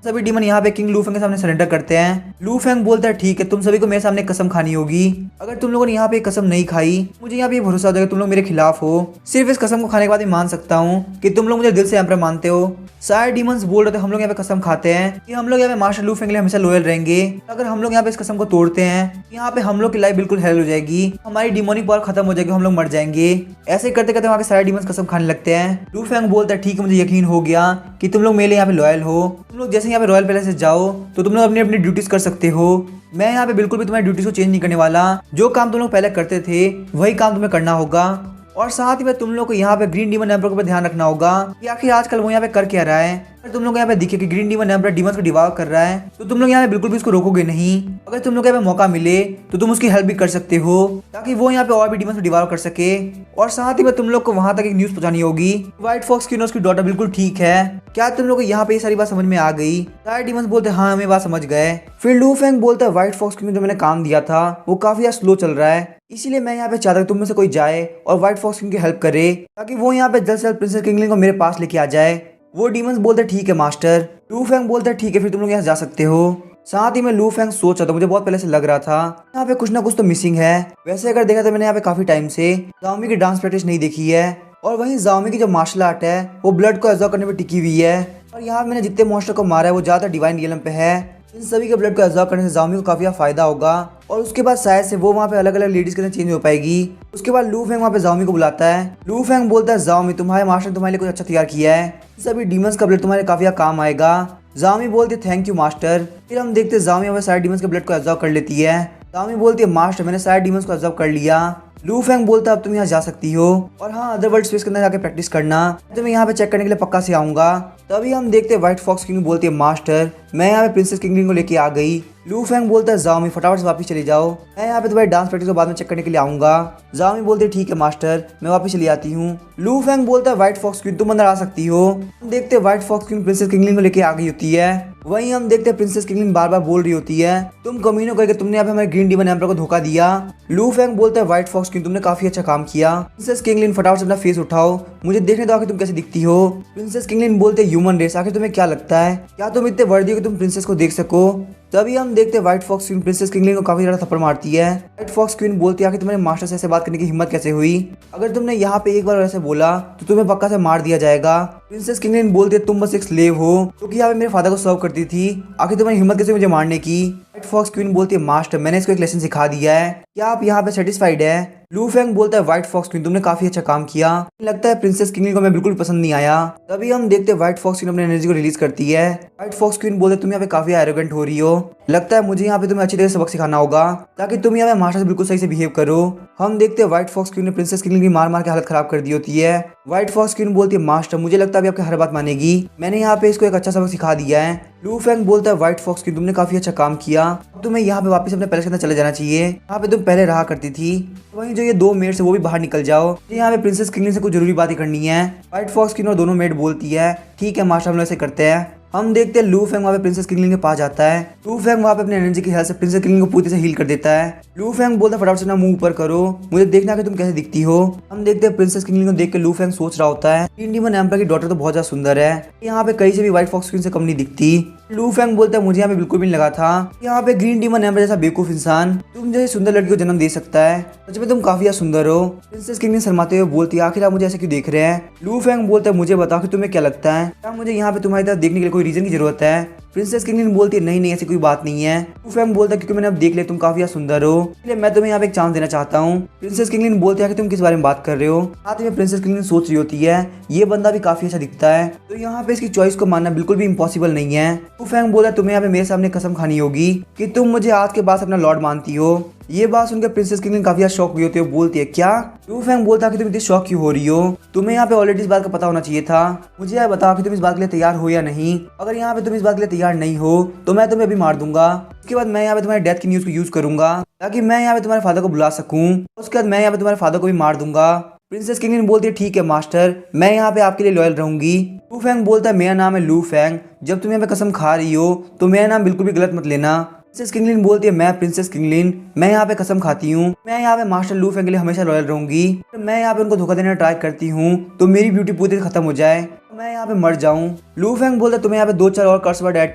सभी डीमन यहाँ पे किंग लू फैंग के सामने सरेंडर करते हैं। लू फैंग बोलता है ठीक है तुम सभी को मेरे सामने कसम खानी होगी, अगर तुम लोगों ने यहाँ पे कसम नहीं खाई मुझे यहाँ पे भरोसा हो जाएगा तुम लोग मेरे खिलाफ हो, सिर्फ इस कसम को खाने के बाद ही मान सकता हूँ कि तुम लोग मुझे दिल से यहाँ पर मानते हो। सारे डीमंस बोल रहे थे हम लोग यहाँ पे कसम खाते हैं कि हम लोग यहाँ पे मास्टर लू फैंग के लिए हमेशा लॉयल रहेंगे, अगर हम लोग यहाँ पे इस कसम को तोड़ते हैं यहाँ पे हम लोग की लाइफ बिल्कुल हेल हो जाएगी, हमारी डिमोनिक पावर खत्म हो जाएगी, हम लोग मर जाएंगे। ऐसे करते करते वहाँ के सारे डीमंस कसम खाने लगते हैं। लू फैंग बोलता है ठीक है मुझे यकीन हो गया कि तुम लोग मेरे लिए यहाँ पे लॉयल हो, तुम लोग जैसे यहाँ पे रॉयल पैलेस से जाओ तो तुम लोग अपनी अपनी ड्यूटीज कर सकते हो, मैं यहाँ पे बिल्कुल भी तुम्हारी ड्यूटीज को चेंज नहीं करने वाला, जो काम तुम लोग पहले करते थे वही काम तुम्हें करना होगा। और साथ ही में तुम लोग को यहाँ पे ग्रीन डीमन एम्पर को ध्यान रखना होगा कि आखिर आजकल वो यहाँ पे कर क्या रहा है। अगर तुम लोग यहाँ पे दिखे कि ग्रीन डीमन एम्पर डीमंस को डिवार कर रहा है तो तुम लोग यहाँ पे बिल्कुल भी उसको रोकोगे नहीं, अगर तुम लोग यहाँ पे मौका मिले तो तुम उसकी हेल्प भी कर सकते हो ताकि वो यहाँ पे और भी डीमंस को डिवार कर सके। और साथ ही में तुम लोग को वहां तक एक न्यूज पहुंचानी होगी, व्हाइट फॉक्स की उसकी डॉटर बिल्कुल ठीक है, क्या तुम लोग को यहाँ पे ये सारी बात समझ में आ गई। सारे डीमंस बोलते हाँ हमें बात समझ गए। फिर लू फैंग बोलता है व्हाइट फॉक्स की जो मैंने काम दिया था वो काफी ज्यादा स्लो चल रहा है, इसीलिए मैं यहाँ पे चाहता हूँ तुम में से कोई जाए और व्हाइट फॉक्स किंग की हेल्प करे ताकि वो यहाँ पे जल्द से जल्द प्रिंसेस किंगलिंग को मेरे पास लेके आ जाए। वो डीमंस बोलते ठीक है मास्टर। लू फैंग बोलता है ठीक है फिर तुम लोग यहाँ जा सकते हो। साथ ही में लू फैंग सोच रहा था मुझे बहुत पहले से लग रहा था यहाँ पे कुछ ना कुछ तो मिसिंग है। वैसे अगर देखा तो मैंने यहाँ पे काफी टाइम से जाओमी की डांस प्रैक्टिस नहीं देखी है, और वहीं जाओमी की जो मार्शल आर्ट है वो ब्लड को एब्जॉर्ब करने में टिकी हुई है, और यहाँ मैंने जितने मॉन्स्टर को मारा है वो ज्यादा डिवाइन रियलम पे है। इन सभी के ब्लड को एब्जॉर्ब करने से जाओमी को काफी फायदा होगा, और उसके बाद शायद से वो वहाँ पे अलग अलग लेडीज के साथ चेंज हो पाएगी। उसके बाद लू फैंग वहाँ पे जाओमी को बुलाता है। लू फैंग बोलता है जाओमी तुम्हारे मास्टर ने तुम्हारे लिए कुछ अच्छा तैयार किया है, सभी डीमंस का ब्लड तुम्हारे काफी काम आएगा। जाओमी बोलती थैंक यू मास्टर। फिर हम देखते जाओमी वहाँ सारे डीमंस के ब्लड को एब्जॉर्ब कर लेती है। जाओमी बोलती है मास्टर मैंने सारे डीमंस को एब्जॉर्ब कर लिया। लू फैंग बोलता है अब तुम यहाँ जा सकती हो, और हाँ अदर वर्ल्ड स्पेस के अंदर जाके प्रैक्टिस करना, तो मैं यहाँ पे चेक करने के लिए पक्का से आऊंगा। तभी हम देखते हैं व्हाइट फॉक्स किंग बोलती है मास्टर मैं यहाँ पे प्रिंसेस किंगलिंग को लेके आ गई। लू फैंग बोलता है जाओमी फटाफट से वापस चली जाओ, मैं यहाँ पे तुम्हारी डांस प्रैक्टिस को बाद में चेक करने के लिए आऊंगा। जाओमी बोलते है ठीक है मास्टर मैं वापस चली आती हूँ। लू फैंग बोलता है व्हाइट फॉक्स क्वीन तुम अंदर आ सकती हो। हम देखते हैं व्हाइट फॉक्स क्वीन प्रिंसेस किंगलिंग को लेके आ गई होती है। वहीं हम देखते हैं प्रिंसेस किंगलिंग बार बार बोल रही होती है तुम कमीनों करके तुमने यहाँ पे हमारे ग्रीन डीमन एम्पर को धोखा दिया। लू फैंग बोलता है व्हाइट फॉक्स क्वीन तुमने काफी अच्छा काम किया। प्रिंसेस किंगलिंग फटाफट से अपना फेस उठाओ, मुझे देखने दो आखिर तुम कैसे दिखती हो। प्रिंसेस किंगलिंग बोलते ह्यूमन रेस आखिर तुम्हें क्या लगता है क्या तुम इतने वर्दी हो कि तुम प्रिंसेस को देख सको। तभी हम देखते हैं व्हाइट फॉक्स क्वीन प्रिंसेस किंगलिंग को काफी ज्यादा थप्पड़ मारती है। व्हाइट फॉक्स क्वीन बोलती है कि तुम्हारे मास्टर से ऐसे बात करने की हिम्मत कैसे हुई, अगर तुमने यहाँ पे एक बार ऐसे बोला तो तुम्हें पक्का से मार दिया जाएगा। प्रिंसेस किंगलिंग बोलती है तुम बस एक स्लेव हो क्योंकि यहाँ पे मेरे फादर को सर्व करती थी, आखिर तुम्हारी हिम्मत कैसे मुझे मारने की। व्हाइट फॉक्स क्वीन बोलती है मास्टर मैंने इसको एक लेसन सिखा दिया है, क्या आप यहाँ पे सेटिस्फाइड है। लू फैंग बोलता है व्हाइट फॉक्स क्वीन तुमने काफी अच्छा काम किया, लगता है प्रिंसेस किंगलिंग को मैं बिल्कुल पसंद नहीं आया। तभी हम देखते हैं व्हाइट फॉक्स क्वीन अपनी एनर्जी को रिलीज करती है। व्हाइट फॉक्स क्वीन बोलते तुम यहाँ पे काफी एरोगेंट हो रही हो, लगता है मुझे यहाँ पे तुम्हें अच्छी तरह से सबक सिखाना होगा ताकि तुम यहाँ पे मास्टर से बिल्कुल सही से बिहेव करो। हम देखते हैं व्हाइट फॉक्स क्वीन ने प्रिंसेस किंगलिंग की मार मार के हालत खराब कर दी होती है। व्हाइट फॉक्स क्वीन बोलती है मास्टर मुझे लगता है अभी आपकी हर बात मानेगी, मैंने यहाँ पे इसको एक अच्छा सबक सिखा दिया है। लू फैंग बोलता है व्हाइट फॉक्स क्वीन तुमने काफी अच्छा काम किया, तुम्हें यहाँ पे वापस अपने पैलेस के अंदर चले जाना चाहिए, यहाँ पे तुम पहले रहा करती थी। वहीं जो ये दो मेड्स है वो भी बाहर निकल जाओ, यहाँ पे प्रिंसेस किंगलिंग से कुछ जरूरी बातें करनी है। व्हाइट फॉक्स क्वीन और दोनों मेड बोलती है ठीक है मास्टर हम लोग ऐसे करते हैं। हम देखते हैं लू फैंग वहाँ पे प्रिंसेस किंगलिंग के पास जाता है। लू फैंग वहाँ पे अपनी एनर्जी की हेल्प से प्रिंसेस किंगलिंग को पूरी तरह से हील कर देता है। लू फैंग बोलता है फटाफट से अपना मुंह ऊपर करो, मुझे देखना है कि तुम कैसे दिखती हो। हम देखते हैं प्रिंसेस किंगलिंग को देख के लू फैंग सोच रहा होता है ग्रीन डीमन एम्पर की डॉटर तो बहुत ज्यादा सुंदर है, यहाँ पे कहीं से भी व्हाइट फॉक्स क्वीन से कम नहीं दिखती। लू फैंग बोलता है मुझे यहाँ पे बिल्कुल भी नहीं लगा था यहाँ पे ग्रीन डीमन एम्पर जैसा बेवकूफ इंसान तुम जैसी सुंदर लड़की को जन्म दे सकता है, सच में तुम काफी ज्यादा सुंदर हो। प्रिंसेस किंगलिंग शर्माते हुए बोलती है आखिर आप मुझे ऐसे क्यों देख रहे हैं। लू फैंग बोलता है मुझे बताओ कि तुम्हें क्या लगता है, क्या मुझे यहाँ पे तुम्हारी तरफ देखने के लिए कोई रीजन की जरूरत है। प्रिंसेस किंगलिन बोलती है नहीं नहीं ऐसी कोई बात नहीं है। लू फैंग बोलता है क्योंकि मैंने अब देख लिया तुम काफी सुंदर हो, इसलिए मैं तुम्हें यहाँ पे एक चांस देना चाहता हूँ। प्रिंसेस किंगलिन बोलती है कि तुम किस बारे में बात कर रहे हो। साथ में प्रिंसेस किंगलिन सोच रही होती है ये बंदा भी काफी अच्छा दिखता है, तो यहाँ पे इसकी चॉइस को मानना बिल्कुल भी इम्पॉसिबल नहीं है। लू फैंग बोला तुम्हें यहाँ पे मेरे सामने कसम खानी होगी कि तुम मुझे आज के बाद अपना लॉर्ड मानती हो। ये बात सुनकर प्रिंसेस किंगलिन काफी ज्यादा शॉक हुई होती है, बोलती है क्या? लू फैंग बोलता है कि तुम इतनी शॉक क्यों हो रही हो, तुम्हें यहाँ पे ऑलरेडी इस बात का पता होना चाहिए था। मुझे यह बताओ कि तुम इस बात के लिए तैयार हो या नहीं। अगर यहाँ पे तुम इस बात के लिए तैयार नहीं हो तो मैं तुम्हें अभी मार दूंगा। उसके बाद मैं यहाँ पे तुम्हारी डेथ की न्यूज को यूज करूंगा ताकि मैं यहाँ पे तुम्हारे फादर को बुला सकूं। उसके बाद मैं यहाँ पे तुम्हारे फादर को भी मार दूंगा। प्रिंसेस किंगलिन बोलती है ठीक है मास्टर, मैं यहाँ पे आपके लिए लॉयल रहूंगी। लू फैंग बोलता है मेरा नाम है लू फैंग, जब तुम यहाँ पे कसम खा रही हो तो मेरा नाम बिल्कुल भी गलत मत लेना। प्रिंसेस किंगलिन बोलती है मैं प्रिंसेस किंगलिन, मैं यहाँ पे कसम खाती हूँ मैं यहाँ पे मास्टर लू फैंग के लिए हमेशा लॉयल रहूंगी। मैं यहाँ पे उनको धोखा देने का ट्राई करती हूँ तो मेरी ब्यूटी पूरी खत्म हो जाए, मैं यहाँ पे मर जाऊं। लू फैंग बोलता है तुम्हें यहाँ पे 2-4 और कर्स वर्ड ऐड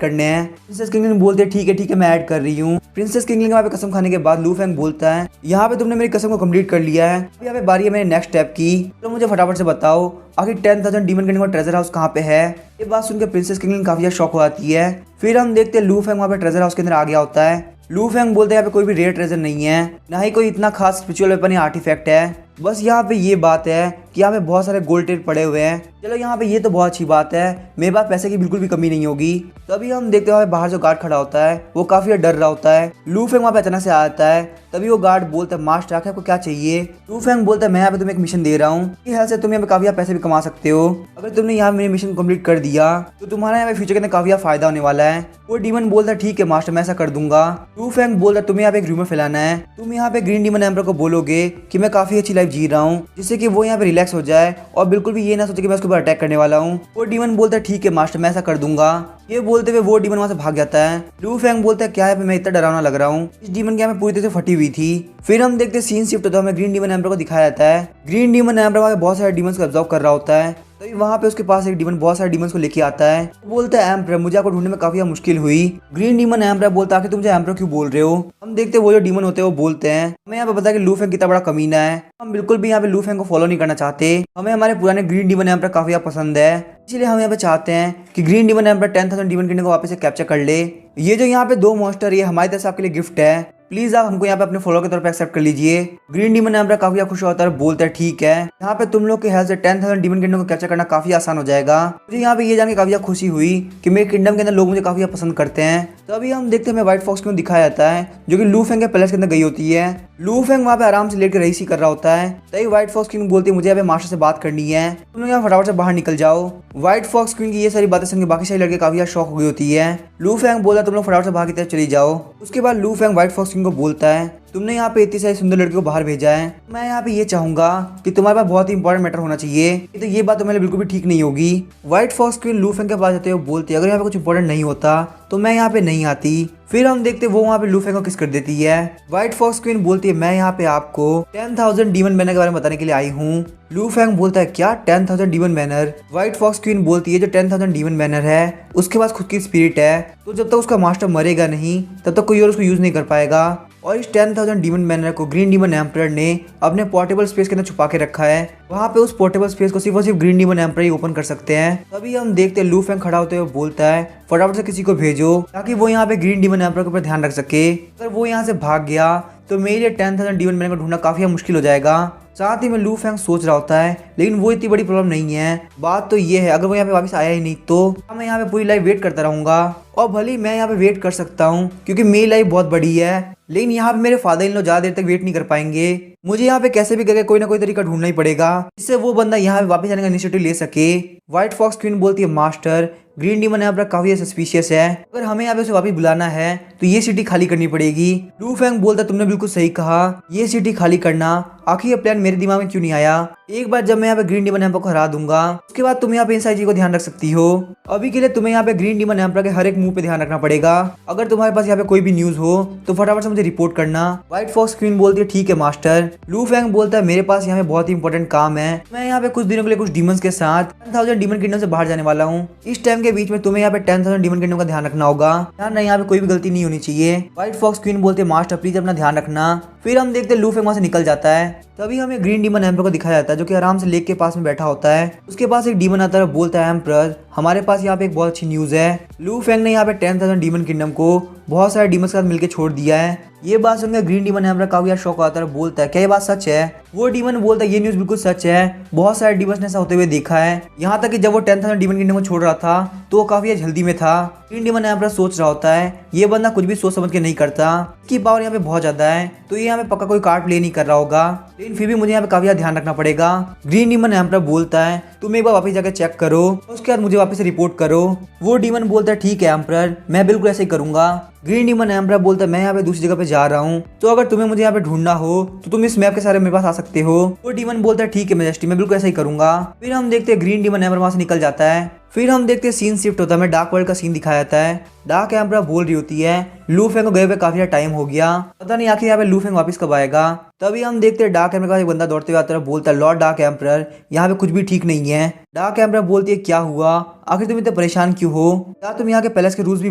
करने हैं। प्रिंसेस किंगलिन बोलते हैं ठीक है मैं ऐड कर रही हूँ। प्रिंसेस किंगलिन यहाँ पे कसम खाने के बाद लू फैंग बोलता है यहाँ पे तुमने मेरी कसम को कंप्लीट कर लिया है, अब यहाँ पे बारी है मेरे नेक्स्ट स्टेप की। तो मुझे फटाफट से बताओ आखिर 10,000 डीमन किंग का ट्रेजर हाउस कहाँ पे है। ये बात सुनकर प्रिंसेस किंगलिन काफी ज्यादा शॉक हो जाती है। फिर हम देखते हैं लू फैंग वहाँ पे ट्रेजर हाउस के अंदर आ गया होता है। लू फैंग बोलते हैं यहाँ पे कोई भी रेयर ट्रेजर नहीं है, ना ही कोई इतना खास स्पिरिचुअल वेपन या आर्टिफैक्ट है, बस यहाँ पे ये बात है कि यहाँ पे बहुत सारे गोल्ड टेप पड़े हुए हैं। चलो यहाँ पे ये तो बहुत अच्छी बात है, मेरे पास पैसे की बिल्कुल भी कमी नहीं होगी। तभी हम देखते हैं बाहर जो गार्ड खड़ा होता है वो काफी डर रहा होता है। लू फैंग वहाँ पे अचानक से आता है, तभी वो गार्ड बोलता है मास्टर आखिर आपको क्या चाहिए। लू फैंग बोलता है मैं यहाँ पे तुम्हें एक मिशन दे रहा हूँ, इस हेल्प से तुम यहाँ पे काफी पैसे भी कमा सकते हो। अगर तुमने यहाँ मेरे मिशन कंप्लीट कर दिया तो तुम्हारा यहाँ पे फ्यूचर के अंदर काफी फायदा होने वाला है। वो डीमन बोलता है ठीक है मास्टर मैं ऐसा कर दूंगा। लू फैंग बोलता है तुम्हें यहाँ पे एक रूमर फैलाना है, तुम यहाँ पे ग्रीन डीमन एम्पर को बोलोगे कि मैं काफी अच्छी लाइफ जी रहा हूँ, जिससे कि वो यहाँ पे रिलैक्स हो जाए और बिल्कुल भी ये ना सोचे कि मैं उसके ऊपर अटैक करने वाला हूँ। वो डीमन बोलता है ठीक है मास्टर मैं ऐसा कर दूंगा। ये बोलते हुए वो डीमन वहां से भाग जाता है। लू फैंग बोलता है क्या है मैं इतना डरावना लग रहा हूँ, इस डीमन की हमें पूरी तरह से फटी हुई थी। फिर हम देखते सीन शिफ्ट होता है, हमें ग्रीन डीमन एम्पर को दिखाया जाता है। ग्रीन डीमन एम्पर वहां बहुत सारे डीमंस को ऑब्जर्व कर रहा होता है, तभी वहाँ पे उसके पास एक डीमन बहुत सारे डीमंस को लेके आता है। वो बोलता है एम्पर मुझे आपको ढूंढने में काफी मुश्किल हुई। ग्रीन डीमन एम्पर बोलता है कि तुम मुझे एम्पर क्यों बोल रहे हो। हम देखते हैं वो जो डीमन होते हैं वो बोलते हैं हमें यहाँ पे पता है कि लू फैंग कितना बड़ा कमीना है, हम बिल्कुल भी यहाँ पे लू फैंग को फॉलो नहीं करना चाहते, हमें हमारे पुराने ग्रीन डीमन एम्पर काफी पसंद है, इसलिए हम यहाँ पे चाहते हैं कि green Demon emperor 10,000 demon king को वापस से कैप्चर कर ले। ये जो यहाँ पे 2 मॉन्स्टर ये हमारी तरफ से आपके लिए गिफ्ट है, प्लीज आप हमको यहाँ पे अपने फॉलो के तौर पे एक्सेप्ट कर लीजिए। ग्रीन डीमन एम्पर काफी खुश होता है, बोलता है ठीक है यहाँ पे तुम लोग के हेल्प से 10,000 डीमन किंगडम को कैप्चर करना काफी आसान हो जाएगा। मुझे यहाँ पे ये जान के काफी खुशी हुई कि मेरे किंगडम के अंदर लोग मुझे काफी पसंद करते हैं। तो अभी हम देखते हैं हमें व्हाइट फॉक्स क्यों दिखाया जाता है जो कि लू फैंग के पैलेस के अंदर गई होती है। लू फैंग वहाँ पे आराम से लेट कर रईसी कर रहा होता है, तभी व्हाइट फॉक्स क्वीन बोलती है मुझे यहाँ पे मास्टर से बात करनी है, तुम लोग यहाँ फटाफट से बाहर निकल जाओ। व्हाइट फॉक्स क्वीन की ये सारी बातें सुन के बाकी सारे लड़के काफी शॉक हो गई होती है। लू फैंग बोला तुम लोग फटाफट से बाहर की तरफ चली जाओ। उसके बाद लू फैंग व्हाइट फॉक्स क्वीन को बोलता है तुमने यहाँ पे इतनी सारी सुंदर लड़की को बाहर भेजा है, मैं यहाँ पे ये चाहूंगा कि तुम्हारे पास बहुत ही इंपॉर्टेंट मैटर होना चाहिए, तो ये बात तुम्हारे बिल्कुल भी ठीक नहीं होगी। व्हाइट फॉक्स क्वीन लू फैंग के पास जाते हुए बोलती है अगर यहाँ पे कुछ इंपॉर्टेंट नहीं होता तो मैं यहाँ पे नहीं आती। फिर हम देखते वो वहाँ पे लू फैंग को किस कर देती है। व्हाइट फॉक्स क्वीन बोलती है मैं यहाँ पे आपको 10,000 डीमन बैनर के बारे में बताने के लिए आई हूँ। लू फैंग बोलता है क्या 10,000 demon banner. White Fox Queen बोलती है जो 10,000 डीमन बैनर है उसके पास खुद की स्पिरिट है, तो जब तक उसका मास्टर मरेगा नहीं तब तक कोई और उसको यूज नहीं कर पाएगा। और इस 10,000 डीमन बैनर को ग्रीन डीमन एम्परर ने अपने पोर्टेबल स्पेस के अंदर छुपा के रखा है, वहाँ पे उस पोर्टेबल स्पेस को सिर्फ और सिर्फ ग्रीन डीमन एम्परर ही ओपन कर सकते हैं। तभी हम देखते हैं लू फैंग खड़ा होते हुए बोलता है फटाफट से किसी को भेजो ताकि वो यहाँ पे ग्रीन डीमन एम्परर के ऊपर ध्यान रख सके। अगर वो यहाँ से भाग गया तो मेरे लिए 10,000 डीमन बैनर को ढूंढना काफी मुश्किल हो जाएगा। साथ ही में लू फैंग सोच रहा होता है लेकिन वो इतनी बड़ी प्रॉब्लम नहीं है, बात तो ये है अगर वो यहाँ पे वापस आया ही नहीं तो मैं यहाँ पे पूरी लाइफ वेट करता रहूंगा। और भले मैं यहाँ पे वेट कर सकता हूँ क्योंकि मेरी लाइफ बहुत बड़ी है, लेकिन यहाँ पे मेरे फादर इन लोग ज्यादा देर तक वेट नहीं कर पाएंगे। मुझे यहाँ पे कैसे भी करके कोई ना कोई तरीका ढूंढना ही पड़ेगा जिससे वो बंदा यहाँ पे वापस आने का इनिशिएटिव ले सके। व्हाइट फॉक्स क्वीन बोलती है मास्टर ग्रीन डीमन यहाँ पर काफी सस्पिशियस है, अगर हमें यहाँ पे उसे वापस बुलाना है तो ये सिटी खाली करनी पड़ेगी। लू फैंग बोलता तुमने बिल्कुल सही कहा, ये सिटी खाली करना आखिर ये प्लान मेरे दिमाग में क्यों नहीं आया। एक बार जब मैं यहाँ पे ग्रीन डीमन एम्पर को हरा दूंगा उसके बाद तुम यहाँ पे इन सारी चीजों को ध्यान रख सकती हो। अभी के लिए तुम्हें यहाँ पे ग्रीन डीमन एम्पर के हर एक मूव पे ध्यान रखना पड़ेगा। अगर तुम्हारे पास यहाँ पे कोई भी न्यूज हो तो फटाफट से मुझे रिपोर्ट करना। व्हाइट फॉक्स क्वीन बोलती है ठीक है मास्टर। लू फैंग बोलता है मेरे पास यहाँ पे बहुत ही इंपॉर्टेंट काम है, मैं यहाँ पे कुछ दिनों के लिए कुछ डीमंस के साथ 10,000 डीमन किंगडम से बाहर जाने वाला हूँ। इस टाइम फैंग के बीच में तुम्हें यहाँ पे 10,000 डीमन किंगडम का ध्यान रखना होगा। ध्यान नहीं, यहाँ पे कोई भी गलती नहीं होनी चाहिए। व्हाइट फॉक्स क्वीन बोलते मास्टर प्लीज अपना ध्यान रखना। फिर हम देखते लू फेंग वहां से निकल जाता है। तभी हमें ग्रीन डीमन एम्पर को दिखाया जाता है जो कि आराम से लेक के पास में बैठा होता है। उसके पास एक डीमन आता है, बोलता है एम्पर हमारे पास यहाँ पे एक बहुत अच्छी न्यूज है। लू फेंग ने यहाँ पे 10,000 डीमन किंगडम को बहुत सारे डीमन के साथ मिलकर छोड़ दिया है। ये बात सुनकर ग्रीन डीमन एम्पर काफी यार शौक आता है, बोलता है क्या ये बात सच है। वो डीमन बोलता है ये न्यूज बिल्कुल सच है, बहुत सारे डीमन ने ऐसा होते हुए देखा है। यहाँ तक कि जब वो 10,000 डीमन किंगडम को छोड़ रहा था तो वो काफी जल्दी में था। ग्रीन डीमन एम्पर सोच रहा होता है ये बंदा कुछ भी सोच समझ के नहीं करता, इसकी पावर यहाँ पे बहुत ज्यादा है, तो ये यहाँ पे पक्का कोई कार्ड प्ले नहीं कर रहा होगा, लेकिन फिर भी मुझे यहाँ पे काफी ध्यान रखना पड़ेगा। ग्रीन डीमन एम्पर बोलता है तुम एक बार वापस जाकर चेक करो, उसके बाद मुझे वापस से रिपोर्ट करो। वो डीमन बोलता है ठीक है एम्पर, मैं बिल्कुल ऐसे ही करूंगा। ग्रीन डीमन एम्पर बोलता है मैं यहाँ पे दूसरी जगह पे जा रहा हूँ, तो अगर तुम्हें मुझे यहाँ पे ढूंढना हो तो तुम इस मैप के सारे मेरे पास आ सकते हो। वो डीमन बोलता है ठीक है मैजेस्टी, मैं बिल्कुल ऐसा ही करूंगा। फिर हम देखते हैं ग्रीन डीमन एम्पर वहां से निकल जाता है। फिर हम देखते हैं सीन शिफ्ट होता है, हमें डार्क वर्ल्ड का सीन दिखाया जाता है। डार्क एम्पर बोल रही होती है लू फेंग को गए हुए काफी टाइम हो गया, पता नहीं आखिर यहाँ पे लू फेंग वापस कब आएगा। तभी हम देखते हैं डार्क एम्पर का एक बंदा दौड़ते हुए आता है, बोलता है लॉर्ड डार्क एम्पर यहाँ पे कुछ भी ठीक नहीं है। डार्क एम्पर बोलती है क्या हुआ, आखिर तुम इतने परेशान क्यों हो, क्या तुम यहाँ के पैलेस के रूल्स भी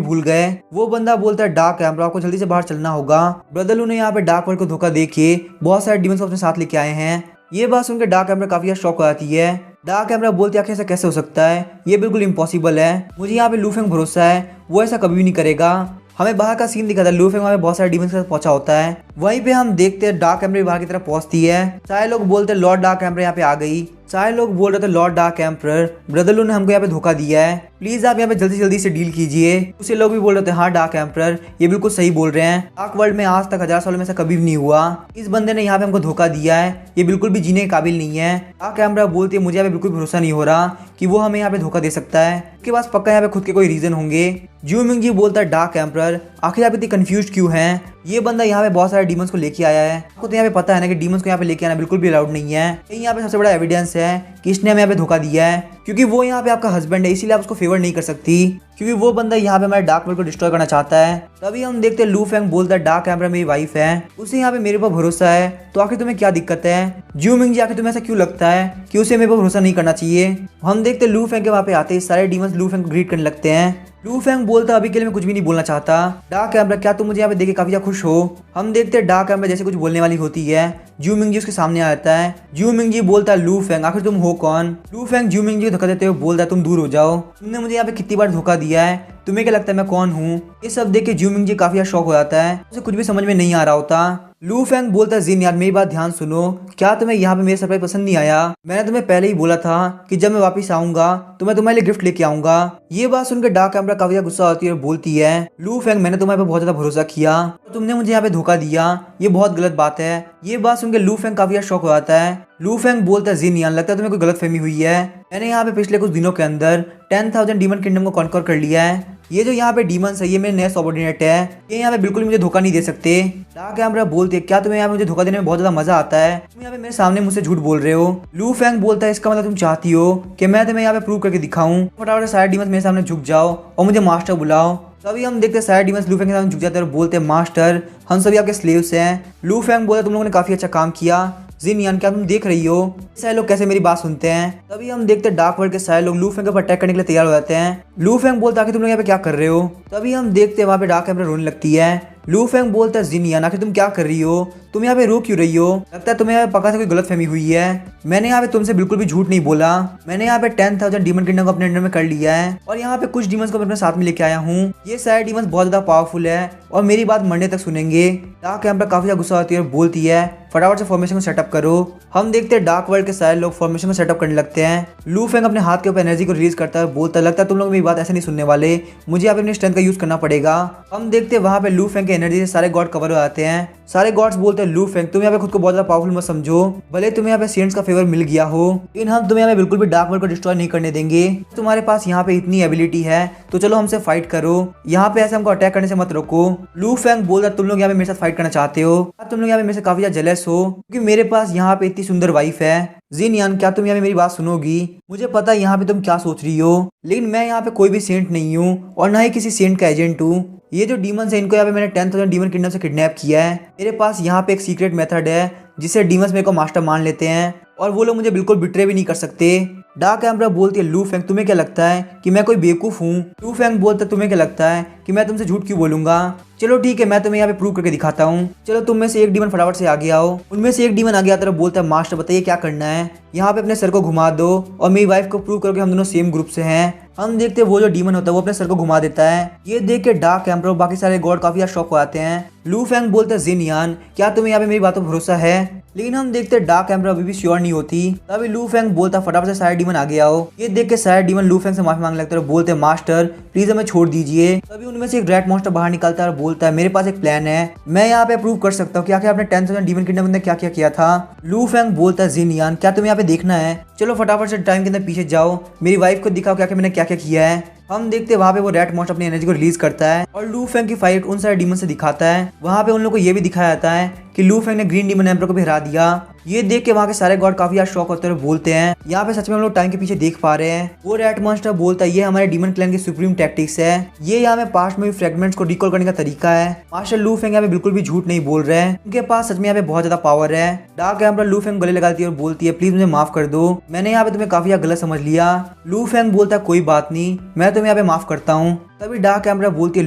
भूल गए। वो बंदा बोलता है डार्क एम्पर आपको जल्दी से बाहर चलना होगा, ब्रदरलू ने यहाँ पे डार्क वर्ल्ड को धोखा देके बहुत सारे डीमंस को अपने साथ लेके आए हैं। ये बात सुनकर डार्क एम्पर काफी शॉक हो जाती है। डार्क एम्पर बोलती है आखिर ऐसा कैसे हो सकता है, ये बिल्कुल इम्पॉसिबल है, मुझे यहाँ पे लू फेंग भरोसा है, वो ऐसा कभी भी नहीं करेगा। हमें बाहर का सीन दिखाता है, लू फेंग वहाँ पे बहुत सारे डीमंस के साथ पहुंचा होता है। वहीं पे हम देखते हैं डार्क एम्पर बाहर की तरफ पहुंचती है। सारे लोग बोलते हैं लॉर्ड डार्क एम्पर यहाँ पे आ गई। सारे लोग बोल रहे थे लॉर्ड डार्क एम्पर ब्रदरलू ने हमको यहाँ पे धोखा दिया है, प्लीज आप यहाँ पे जल्दी से डील कीजिए। दूसरे लोग भी बोल रहे थे हाँ डार्क एम्पर ये बिल्कुल सही बोल रहे हैं, डार्क वर्ल्ड में आज तक 1000 सालों में ऐसा कभी भी नहीं हुआ, इस बंदे ने यहाँ पे हमको धोखा दिया है, ये बिल्कुल भी जीने के काबिल नहीं है। डार्क एम्पर बोलती है मुझे यहाँ पे बिल्कुल भरोसा नहीं हो रहा कि वो हमें यहाँ पे धोखा दे सकता है, उसके पास पक्का यहाँ पे खुद के कोई रीजन होंगे। ज्यू मिंग जी बोलता है डार्क एम्पर आखिर आप इतनी कंफ्यूज क्यों हैं, ये बंदा यहाँ पे बहुत सारे डीमंस को लेके आया है, आपको तो यहाँ पे पता है ना कि डीमंस को यहाँ पे लेके आना बिल्कुल भी अलाउड नहीं है। यहाँ पे सबसे बड़ा एविडेंस है कि इसने हमें यहाँ पे धोखा दिया है, क्योंकि वो यहाँ पे आपका हस्बैंड है, इसीलिए आप उसको फेवर नहीं कर सकती, क्योंकि वो बंदा यहाँ पे हमारे डार्क वर्ल्ड को डिस्ट्रॉय करना चाहता है। तभी हम देखते हैं लू फेंग बोलता है डार्क एम्पर मेरी वाइफ है, उसे यहाँ पे मेरे पर भरोसा है, तो आखिर तुम्हें क्या दिक्कत है। ज्यू मिंग जी आखिर तुम्हें ऐसा क्यों लगता है कि उसे मेरे पर भरोसा नहीं करना चाहिए। हम देखते हैं लू फेंग के वहाँ पे आते ही सारे डीमंस लू फेंग को ग्रीट करने लगते हैं। लू फेंग बोलता अभी के लिए मैं कुछ भी नहीं बोलना चाहता। डार्क एम्पर क्या तुम मुझे यहाँ पे देख के काफी खुश हो। हम देखते हैं डार्क एम्पर जैसे कुछ बोलने वाली होती है, ज्यू मिंग जी उसके सामने आ जाता है। ज्यू मिंग जी बोलता है लू फेंग आखिर तुम हो कौन। लू फेंग ज्यू मिंग जी को धक्का देते हुए बोलता है तुम दूर हो जाओ, तुमने मुझे यहाँ पे कितनी बार धोखा दिया है, तुम्हें क्या लगता है मैं कौन हूँ। ये सब देख के ज्यू मिंग जी काफी शौक हो जाता है, उसे कुछ भी समझ में नहीं आ रहा होता। लू फेंग बोलता है जिन यार मेरी बात ध्यान सुनो, क्या तुम्हें यहाँ पे मेरा सरप्राइज पसंद नहीं आया, मैंने तुम्हें पहले ही बोला था कि जब मैं वापस आऊंगा तो मैं तुम्हारे लिए गिफ्ट लेके आऊंगा। ये बात सुनकर डार्क एम्पर काफी गुस्सा होती है और बोलती है लू फेंग मैंने तुम्हारे पे बहुत ज्यादा भरोसा किया, तो तुमने मुझे यहाँ पे धोखा दिया, ये बहुत गलत बात है। ये बात सुनकर लू फेंग काफी शौक हो जाता है। लू फेंग बोलता है जिन यान लगता है तुम्हें कोई गलत फहमी हुई है, मैंने यहाँ पे पिछले कुछ दिनों के अंदर 10,000 डीमन किंगडम को कॉन्कर कर लिया है, ये जो यहाँ पे डीमंस है ये मेरे नए सबऑर्डिनेट है, ये यहाँ पे बिल्कुल मुझे धोखा नहीं दे सकते। डार्क एम्पर बोलते हैं क्या तुम्हें यहाँ पे मुझे धोखा देने में बहुत ज्यादा मजा आता है, तुम यहाँ पे मेरे सामने मुझसे झूठ बोल रहे हो। लू फेंग बोलता है इसका मतलब तुम चाहती हो कि मैं तुम्हें यहाँ पे प्रूव करके दिखाऊं, फटाफट सारे डीमंस मेरे सामने झुक जाओ और मुझे मास्टर बुलाओ। तभी हम देखते हैं सारे डीमंस लू फेंग के सामने झुक जाते हैं और बोलते हैं मास्टर हम सभी आपके स्लेव्स हैं। लू फेंग बोलता तुम लोगों ने काफी अच्छा काम किया, जिन यान क्या तुम देख रही हो सारे लोग कैसे मेरी बात सुनते हैं। तभी हम देखते हैं डार्क वर्ल्ड के सारे लोग लू फेंग के ऊपर अटैक करने के लिए तैयार हो जाते हैं। लू फेंग बोलता है कि तुम लोग यहाँ पे क्या कर रहे हो। तभी हम देखते हैं वहाँ पे डार्क एम्पर रोने लगती है। लू फेंग बोलता है जिन यान आखिर तुम क्या कर रही हो, तुम यहाँ पे रो क्यों रही हो, लगता है तुम्हें यहाँ पे पक्का से कोई गलत फहमी हुई है, मैंने यहाँ पे तुमसे बिल्कुल भी झूठ नहीं बोला, मैंने यहाँ पे 10,000 डीमन किंगडम को अपने अंडर में कर लिया है और यहाँ पे कुछ डीमंस को मैं अपने साथ में लेके आया हूँ, ये सारे डीमंस बहुत ज्यादा पावरफुल है और मेरी बात मरने तक सुनेंगे। डार्क एम्पर काफी ज्यादा गुस्सा होती है और बोलती है फटाफट से फॉर्मेशन को सेटअप करो। हम देखते हैं डार्क वर्ल्ड के सारे लोग फॉर्मेशन को सेटअप करने लगते हैं। लू फेंग अपने हाथ के ऊपर एनर्जी को रिलीज करता है, बोलता लगता है तुम लोग मेरी बात ऐसे नहीं सुनने वाले, मुझे यहाँ पे अपनी स्ट्रेंथ का यूज करना पड़ेगा। हम देखते हैं वहाँ पे लू फेंग की एनर्जी से सारे गॉड कवर हो जाते हैं। सारे गॉड्स बोलते हैं लू फेंग तुम यहाँ पे खुद को बहुत ज्यादा पावरफुल मत समझो, भले तुम्हें यहाँ पे सेंट्स का फेवर मिल गया हो, लेकिन हम तुम्हें यहाँ पे बिल्कुल भी डार्क वर्ल्ड को डिस्ट्रॉय नहीं करने देंगे। तुम्हारे पास यहाँ पे इतनी एबिलिटी है तो चलो हमसे फाइट करो, यहाँ पे ऐसे हमको अटैक करने से मत रोको। लू फेंग बोलता तुम लोग यहाँ पे मेरे साथ फाइट करना चाहते हो, तुम लोग यहाँ पे मेरे से काफी ज्यादा जेलस हो क्योंकि मेरे पास यहाँ पे इतनी सुंदर वाइफ है। जिन यान क्या तुम यहाँ पे मेरी बात सुनोगी, मुझे पता है यहाँ पे तुम क्या सोच रही हो, लेकिन मैं यहाँ पे कोई भी सेंट नहीं हूँ और ना ही किसी सेंट का एजेंट हूँ। ये जो डीमंस है इनको यहाँ पे मैंने 10,000 डीमन किंगडम से किडनैप किया है, मेरे पास यहाँ पे एक सीक्रेट मेथड है जिससे डीमंस मेरे को मास्टर मान लेते हैं और वो लोग मुझे बिल्कुल बिट्रे भी नहीं कर सकते। डार्क एम्परर बोलती है लू फेंग तुम्हें क्या लगता है कि मैं कोई बेवकूफ हूँ? लू फेंग बोलता है तुम्हें क्या लगता है कि मैं तुमसे झूठ क्यों बोलूंगा? चलो ठीक है, मैं तुम्हें यहाँ पे प्रूव करके दिखाता हूँ। चलो तुम में से एक डीमन फटाफट से आगे आओ। उनमें से एक डीमन आगे आता है, बोलता है मास्टर बताइए क्या करना है? यहाँ पे अपने सर को घुमा दो और मेरी वाइफ को प्रूव करो कि हम दोनों सेम ग्रुप से हैं। हम देखते हैं वो जो डीमन होता है वो अपने सर को घुमा देता है। ये देख के डार्क एम्परर और बाकी सारे गॉड काफी शॉक हो जाते हैं। लू फेंग बोलता है जिन यान क्या तुम्हें यहाँ पे मेरी बातों पर भरोसा है? लेकिन हम देखते हैं डार्क एम्परर अभी भी श्योर नहीं होती। तभी लू फेंग बोलता फटाफट से सारे डीमन आगे आओ। ये देख के सारे डीमन लू फेंग से माफी मांगने लगते हैं और बोलते हैं मास्टर प्लीज हमें छोड़ दीजिए। तभी उनमें से एक रेड मॉन्स्टर बाहर निकलता है और बोलता है मेरे पास एक प्लान है, मैं यहाँ पे प्रूव कर सकता हूँ कि आखिर आपने 10,000 डीमन किंगडम में क्या क्या किया था। लू फेंग बोलता है जिन यान क्या तुम्हें यहाँ पे देखना है? चलो फटाफट से टाइम के अंदर पीछे जाओ, मेरी वाइफ को दिखाओ क्या मैंने क्या क्या किया है। हम देखते हैं वहाँ पे वो रेड मॉन्स्टर अपनी एनर्जी को रिलीज करता है और लू फेंग की फाइट उन सारे डीमन से दिखाता है। वहाँ पे उन लोगों को ये भी दिखाया जाता है कि लू फेंग ने ग्रीन डीमन एम्परर को भी हरा दिया। ये देख के वहाँ के सारे गॉड काफी शॉक होते हैं और बोलते हैं यहाँ पे सच में हम लोग टाइम के पीछे देख पा रहे हैं। वो रेड मॉन्स्टर बोलता है ये हमारे डीमन क्लैन की सुप्रीम टैक्टिक्स है, ये यहाँ पे पास्ट में भी फ्रेगमेंट्स को रिकॉल करने का तरीका है। मास्टर लू फेंग यहाँ पे बिल्कुल भी झूठ नहीं बोल रहे हैं, उनके पास सच में यहाँ पे बहुत ज्यादा पावर है। डार्क एम्परर लू फेंग गले लगाती है और बोलती है प्लीज मुझे माफ कर दो, मैंने यहाँ पे तुम्हें काफी गलत समझ लिया। लू फेंग बोलता है कोई बात नहीं, मैं तुम्हें यहाँ पे माफ करता हूँ। तभी डार्क एम्परर बोलती है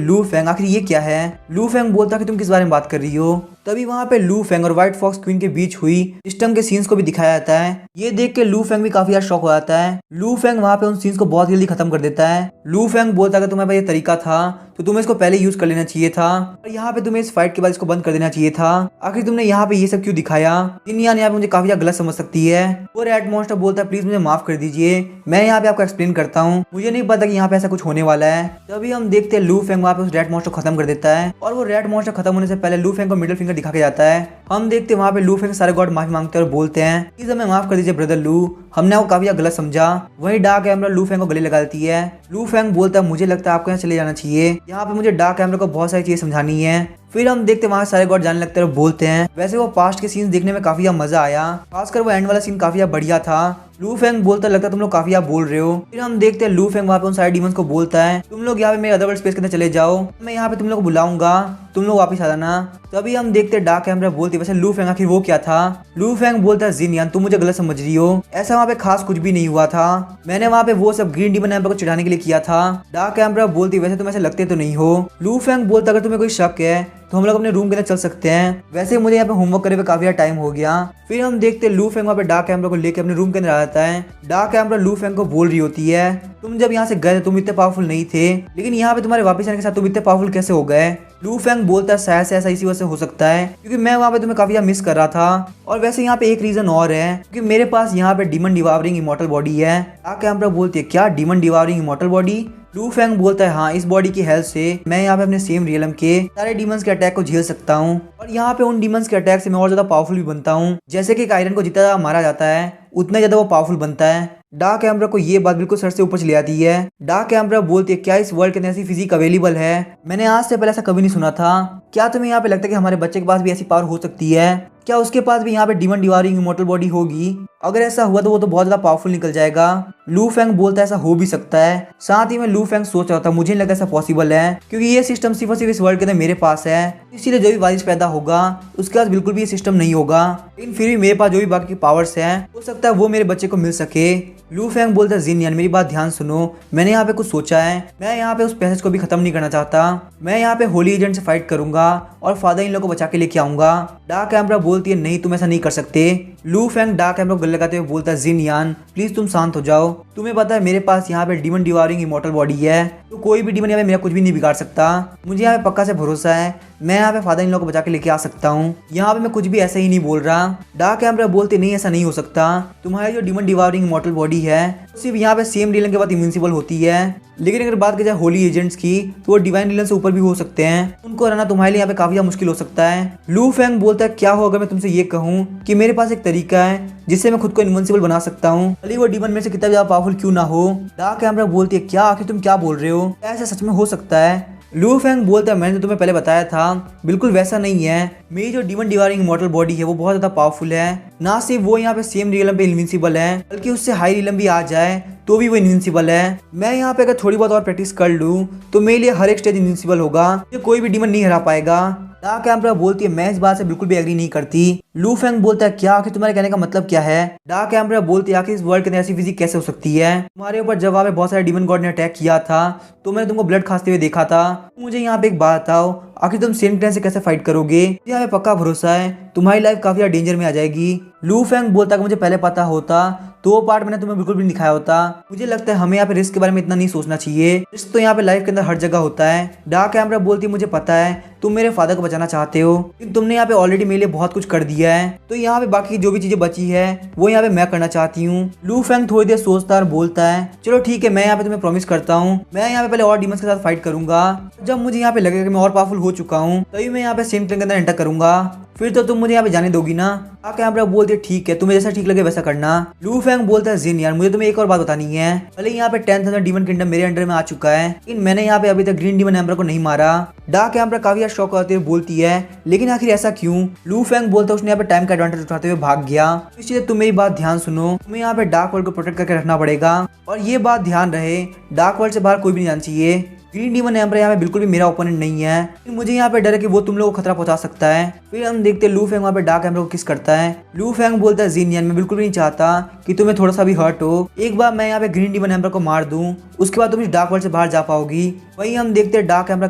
लू फेंग आखिर ये क्या है? लू फेंग बोलता है कि तुम किस बारे में बात कर रही हो? तभी वहाँ पे लू फेंग और व्हाइट फॉक्स क्वीन के बीच हुई सिस्टम के सीन्स को भी दिखाया जाता है। ये देख के लू फेंग भी काफी ज्यादा शॉक हो जाता है। लू फेंग वहाँ पे उन सीन्स को बहुत जल्दी खत्म कर देता है। लू फेंग बोलता है कि तुम्हारे पास ये तरीका था तो तुम्हें इसको पहले यूज कर लेना चाहिए था और यहाँ पे तुम्हें इस फाइट के बाद इसको बंद कर देना चाहिए था। आखिर तुमने यहाँ पे ये सब क्यों दिखाया? जिन यान यहाँ पे मुझे काफी गलत समझ सकती है। वो रेड मॉन्स्टर बोलता है प्लीज मुझे माफ कर दीजिए, मैं यहाँ पे आपको एक्सप्लेन करता हूँ, मुझे नहीं पता कि यहाँ पे ऐसा कुछ होने वाला है। तभी हम देखते हैं लू फेंग वहाँ पे उस रेड मॉन्स्टर को खत्म कर देता है और वो रेड मॉन्स्टर खत्म होने से पहले लू फेंग को मिडिल फिंगर दिखा के जाता है। हम देखते हैं वहाँ पे लू फेंग सारे गॉड माफी मांगते हैं और बोलते हैं प्लीज हमें माफ कर दीजिए ब्रदर लू, हमने आपको काफी गलत समझा। वही डार्क एम्परर लू फेंग को गले लगा देती है। लू फेंग बोलता है मुझे लगता है आपको यहाँ चले जाना चाहिए, यहाँ पे मुझे डार्क एम्परर को बहुत सारी चीजें समझानी है। फिर हम देखते हैं वहाँ सारे गॉड जाने लगते हैं और बोलते हैं वैसे वो पास्ट के सीन्स देखने में काफी मजा आया, खासकर वो एंड वाला सीन काफी बढ़िया था। लू फेंग बोलता लगता है तुम लोग काफी बोल रहे हो। फिर हम देखते हैं लू फेंग वहाँ पे उन सारे डीमंस को बोलता है तुम लोग यहाँ पे मेरे अदरवर्ल्ड स्पेस के अंदर चले जाओ, मैं यहाँ पे तुम लोग को बुलाऊंगा, तुम लोग वापस आ जाना। तभी हम देखते हैं डार्क एम्परर बोलती है वैसे लू फेंग आखिर वो क्या था? लू फेंग बोलता है जिन यान तुम मुझे गलत समझ रही हो, ऐसा वहाँ पे खास कुछ भी नहीं हुआ था, मैंने वहाँ पे वो सब ग्रीन डीमन एम्परर को चिढ़ाने के लिए किया था। डार्क एम्परर बोलती वैसे तुम ऐसे लगते तो नहीं हो। लू फेंग बोलता अगर तुम्हें कोई शक है तो हम लोग अपने रूम के अंदर चल सकते हैं, वैसे मुझे यहाँ पे होमवर्क करे हुए काफी टाइम हो गया। फिर हम देखते हैं लू फेंग वहाँ पे डार्क एम्परर को लेकर अपने रूम के अंदर आ जाता है। डार्क एम्परर लू फेंग को बोल रही होती है तुम जब यहाँ से गए तुम इतने पावरफुल नहीं थे, लेकिन यहाँ पे तुम्हारे वापस आने के साथ तुम इतने पावरफुल कैसे हो गए? लू फेंग बोलता है शायद से ऐसा इसी वजह से हो सकता है क्योंकि मैं वहाँ पे तुम्हें काफी मिस कर रहा था, और वैसे यहाँ पे एक रीजन और है क्योंकि मेरे पास यहाँ पे डीमन डिवावरिंग इमॉर्टल बॉडी है। डार्क एम्परर बोलती है क्या demon devouring immortal body? Lu Feng बोलता है हाँ, इस बॉडी की हेल्प से मैं यहाँ पे अपने सेम रियलम के सारे डीमंस के अटैक को झेल सकता हूँ और यहाँ पे उन डीमंस के अटैक से मैं और ज्यादा पावरफुल भी बनता हूँ। जैसे कि एक आयरन को जितना ज्यादा मारा जाता है उतना ज्यादा वो पावरफुल बनता है। डार्क एम्परर को ये बात बिल्कुल सर से ऊपर चली आती है। डार्क एम्परर बोलती है क्या इस वर्ल्ड के अंदर ऐसी फिजिक अवेलेबल है? मैंने आज से पहले ऐसा कभी नहीं सुना था। क्या तुम्हें यहाँ पे लगता है कि हमारे बच्चे के पास भी ऐसी पावर हो सकती है? क्या उसके पास भी यहाँ पे डीमन डिवावरिंग इमॉर्टल बॉडी होगी? अगर ऐसा हुआ तो वो तो बहुत ज्यादा पावरफुल निकल जाएगा। लू फेंग बोलता है ऐसा हो भी सकता है। साथ ही में लू फेंग सोच रहा था मुझे नहीं लगता ऐसा पॉसिबल है क्योंकि ये सिस्टम सिर्फ और सिर्फ इस वर्ल्ड के अंदर मेरे पास है, इसीलिए जो भी वारिस पैदा होगा उसके पास बिल्कुल भी ये सिस्टम नहीं होगा, लेकिन फिर भी मेरे पास जो भी बाकी पावर्स हैं हो सकता है वो मेरे बच्चे को मिल सके। लू फेंग बोलता है जिन यान मेरी बात ध्यान सुनो, मैंने यहाँ पे कुछ सोचा है, मैं यहाँ पे उस पैसेज को भी खत्म नहीं करना चाहता, मैं यहाँ पे होली एजेंट से फाइट करूंगा और फादर इन लोग को बचा के लेके आऊंगा। डार्क एम्परर बोलती है नहीं तुम ऐसा नहीं कर सकते। लू फेंग डार्क एम्परर को गले लगाते हुए बोलता है जिन यान प्लीज तुम शांत हो जाओ, तुम्हें पता है मेरे पास यहाँ पे डीमन डिवावरिंग इमॉर्टल बॉडी है तो कोई भी डीमन यहाँ पे मेरा कुछ भी नहीं बिगाड़ सकता, मुझे यहाँ पे पक्का से भरोसा है, मैं यहाँ पे फादर इन लोग को बचा के लेके आ सकता हूँ, यहाँ पे मैं कुछ भी ऐसा ही नहीं बोल रहा। डार्क एम्परर बोलते नहीं ऐसा नहीं हो सकता, तुम्हारी जो डीमन डिवावरिंग इमॉर्टल बॉडी है सिर्फ यहाँ पे सेम रियलम के बाद इनविंसिबल होती है, लेकिन अगर बात की जाए होली एजेंट्स की तो वो डिवाइन रियलम से ऊपर भी हो सकते हैं, उनको रहना तुम्हारे लिए यहाँ पे काफी मुश्किल हो सकता है। लू फेंग बोलता है क्या होगा मैं तुमसे ये कहूँ कि मेरे पास एक तरीका है जिससे मैं खुद को इनविंसिबल बना सकता हूँ, भले वो डीमन में से कितना ज्यादा पावरफुल क्यों ना हो। डार्क एम्परर बोलती है क्या आखिर तुम क्या बोल रहे हो, क्या ऐसा सच में हो सकता है? लू फेंग बोलता है मैंने तुम्हें पहले बताया था बिल्कुल वैसा नहीं है, मेरी जो डीमन डिवावरिंग इमॉर्टल बॉडी है वो बहुत ज्यादा पावरफुल है, ना सिर्फ वो यहाँ पे सेम रियलम पे इनविंसिबल है बल्कि उससे हाई रियलम भी आ जाए तो भी वो इनविंसिबल है। मैं यहाँ पे अगर थोड़ी बहुत और प्रैक्टिस कर लूँ तो मेरे लिए हर एक स्टेज इनविंसिबल होगा, ये कोई भी डीमन नहीं हरा पाएगा। डार्क एम्परर बोलती है मैं इस बात से बिल्कुल भी एग्री नहीं करती, लू फेंग बोलता है क्या, आखिर तुम्हारे कहने का मतलब क्या है। डार्क एम्परर बोलती है आखिर इस वर्ल्ड के अंदर ऐसी फिजिक कैसे हो सकती है। तुम्हारे ऊपर जब वहाँ पे बहुत सारे डीमन गॉड ने अटैक किया था तो मैंने तुमको ब्लड खाते हुए देखा था। मुझे यहाँ पे एक बात बताओ, आखिर तुम सेंट क्लैन से कैसे फाइट करोगे। यहाँ पे पक्का भरोसा है तुम्हारी लाइफ काफी ज्यादा डेंजर में आ जाएगी। लू फेंग बोलता कि मुझे पहले पता होता तो वो पार्ट मैंने तुम्हें बिल्कुल भी नहीं दिखाया होता। मुझे लगता है हमें यहाँ पे रिस्क के बारे में इतना नहीं सोचना चाहिए, रिस्क तो यहाँ पे लाइफ के अंदर हर जगह होता है। डार्क एम्परर बोलती है मुझे पता है तुम मेरे फादर को बचाना चाहते हो, लेकिन तुमने यहाँ पे ऑलरेडी मेरे लिए बहुत कुछ कर दिया है, तो यहाँ पे बाकी जो भी चीजें बची है वो यहाँ पे मैं करना चाहती हूँ। लू फेंग थोड़ी देर सोचता और बोलता है चलो ठीक है, मैं यहाँ पे तुम्हें प्रॉमिस करता हूँ मैं यहाँ पे पहले और डीमंस के साथ फाइट करूंगा। जब मुझे यहाँ पे लगेगा कि मैं और पावरफुल हो चुका हूँ तभी मैं यहाँ पे सेंट क्लैन के अंदर एंटर करूंगा, फिर तो तुम मुझे यहाँ पे जाने दोगी ना। डार्क एम्परर बोलते है ठीक है, तुम्हें जैसा ठीक लगे वैसा करना। लू फेंग बोलता है जिन यार मुझे तुम्हें एक और बात बतानी है, भले यहाँ पे 10,000 डीमन किंगडम मेरे अंडर में आ चुका है लेकिन मैंने यहाँ पे अभी तक ग्रीन डीमन एम्परर को नहीं मारा। डार्क एम्परर काफी शौक होते हुए बोलती है लेकिन आखिर ऐसा क्यों। लू फेंग बोलता है उसने यहाँ पे टाइम का एडवांटेज उठाते हुए भाग गया। इसलिए तुम मेरी बात ध्यान सुनो, तुम्हें यहाँ पे डार्क वर्ल्ड को प्रोटेक्ट करके रखना पड़ेगा और ये बात ध्यान रहे डार्क वर्ल्ड से बाहर कोई भी नहीं जाना चाहिए। ग्रीन डीमन एम्परर यहाँ पे बिल्कुल भी मेरा ओपोनेंट नहीं है, मुझे यहाँ पे डर है कि वो तुम लोगों को खतरा पहुंचा सकता है। फिर हम देखते हैं लू फेंग वहाँ पे डार्क एम्परर को किस करता है। लू फेंग बोलता है जिन यान मैं बिल्कुल भी नहीं चाहता कि तुम्हें थोड़ा सा भी हर्ट हो, एक बार मैं यहाँ पे ग्रीन डीमन एम्परर को मार दूं उसके बाद तुम इस डार्क वर्ल्ड से बाहर जा पाओगी। वहीं हम देखते हैं डार्क एम्परर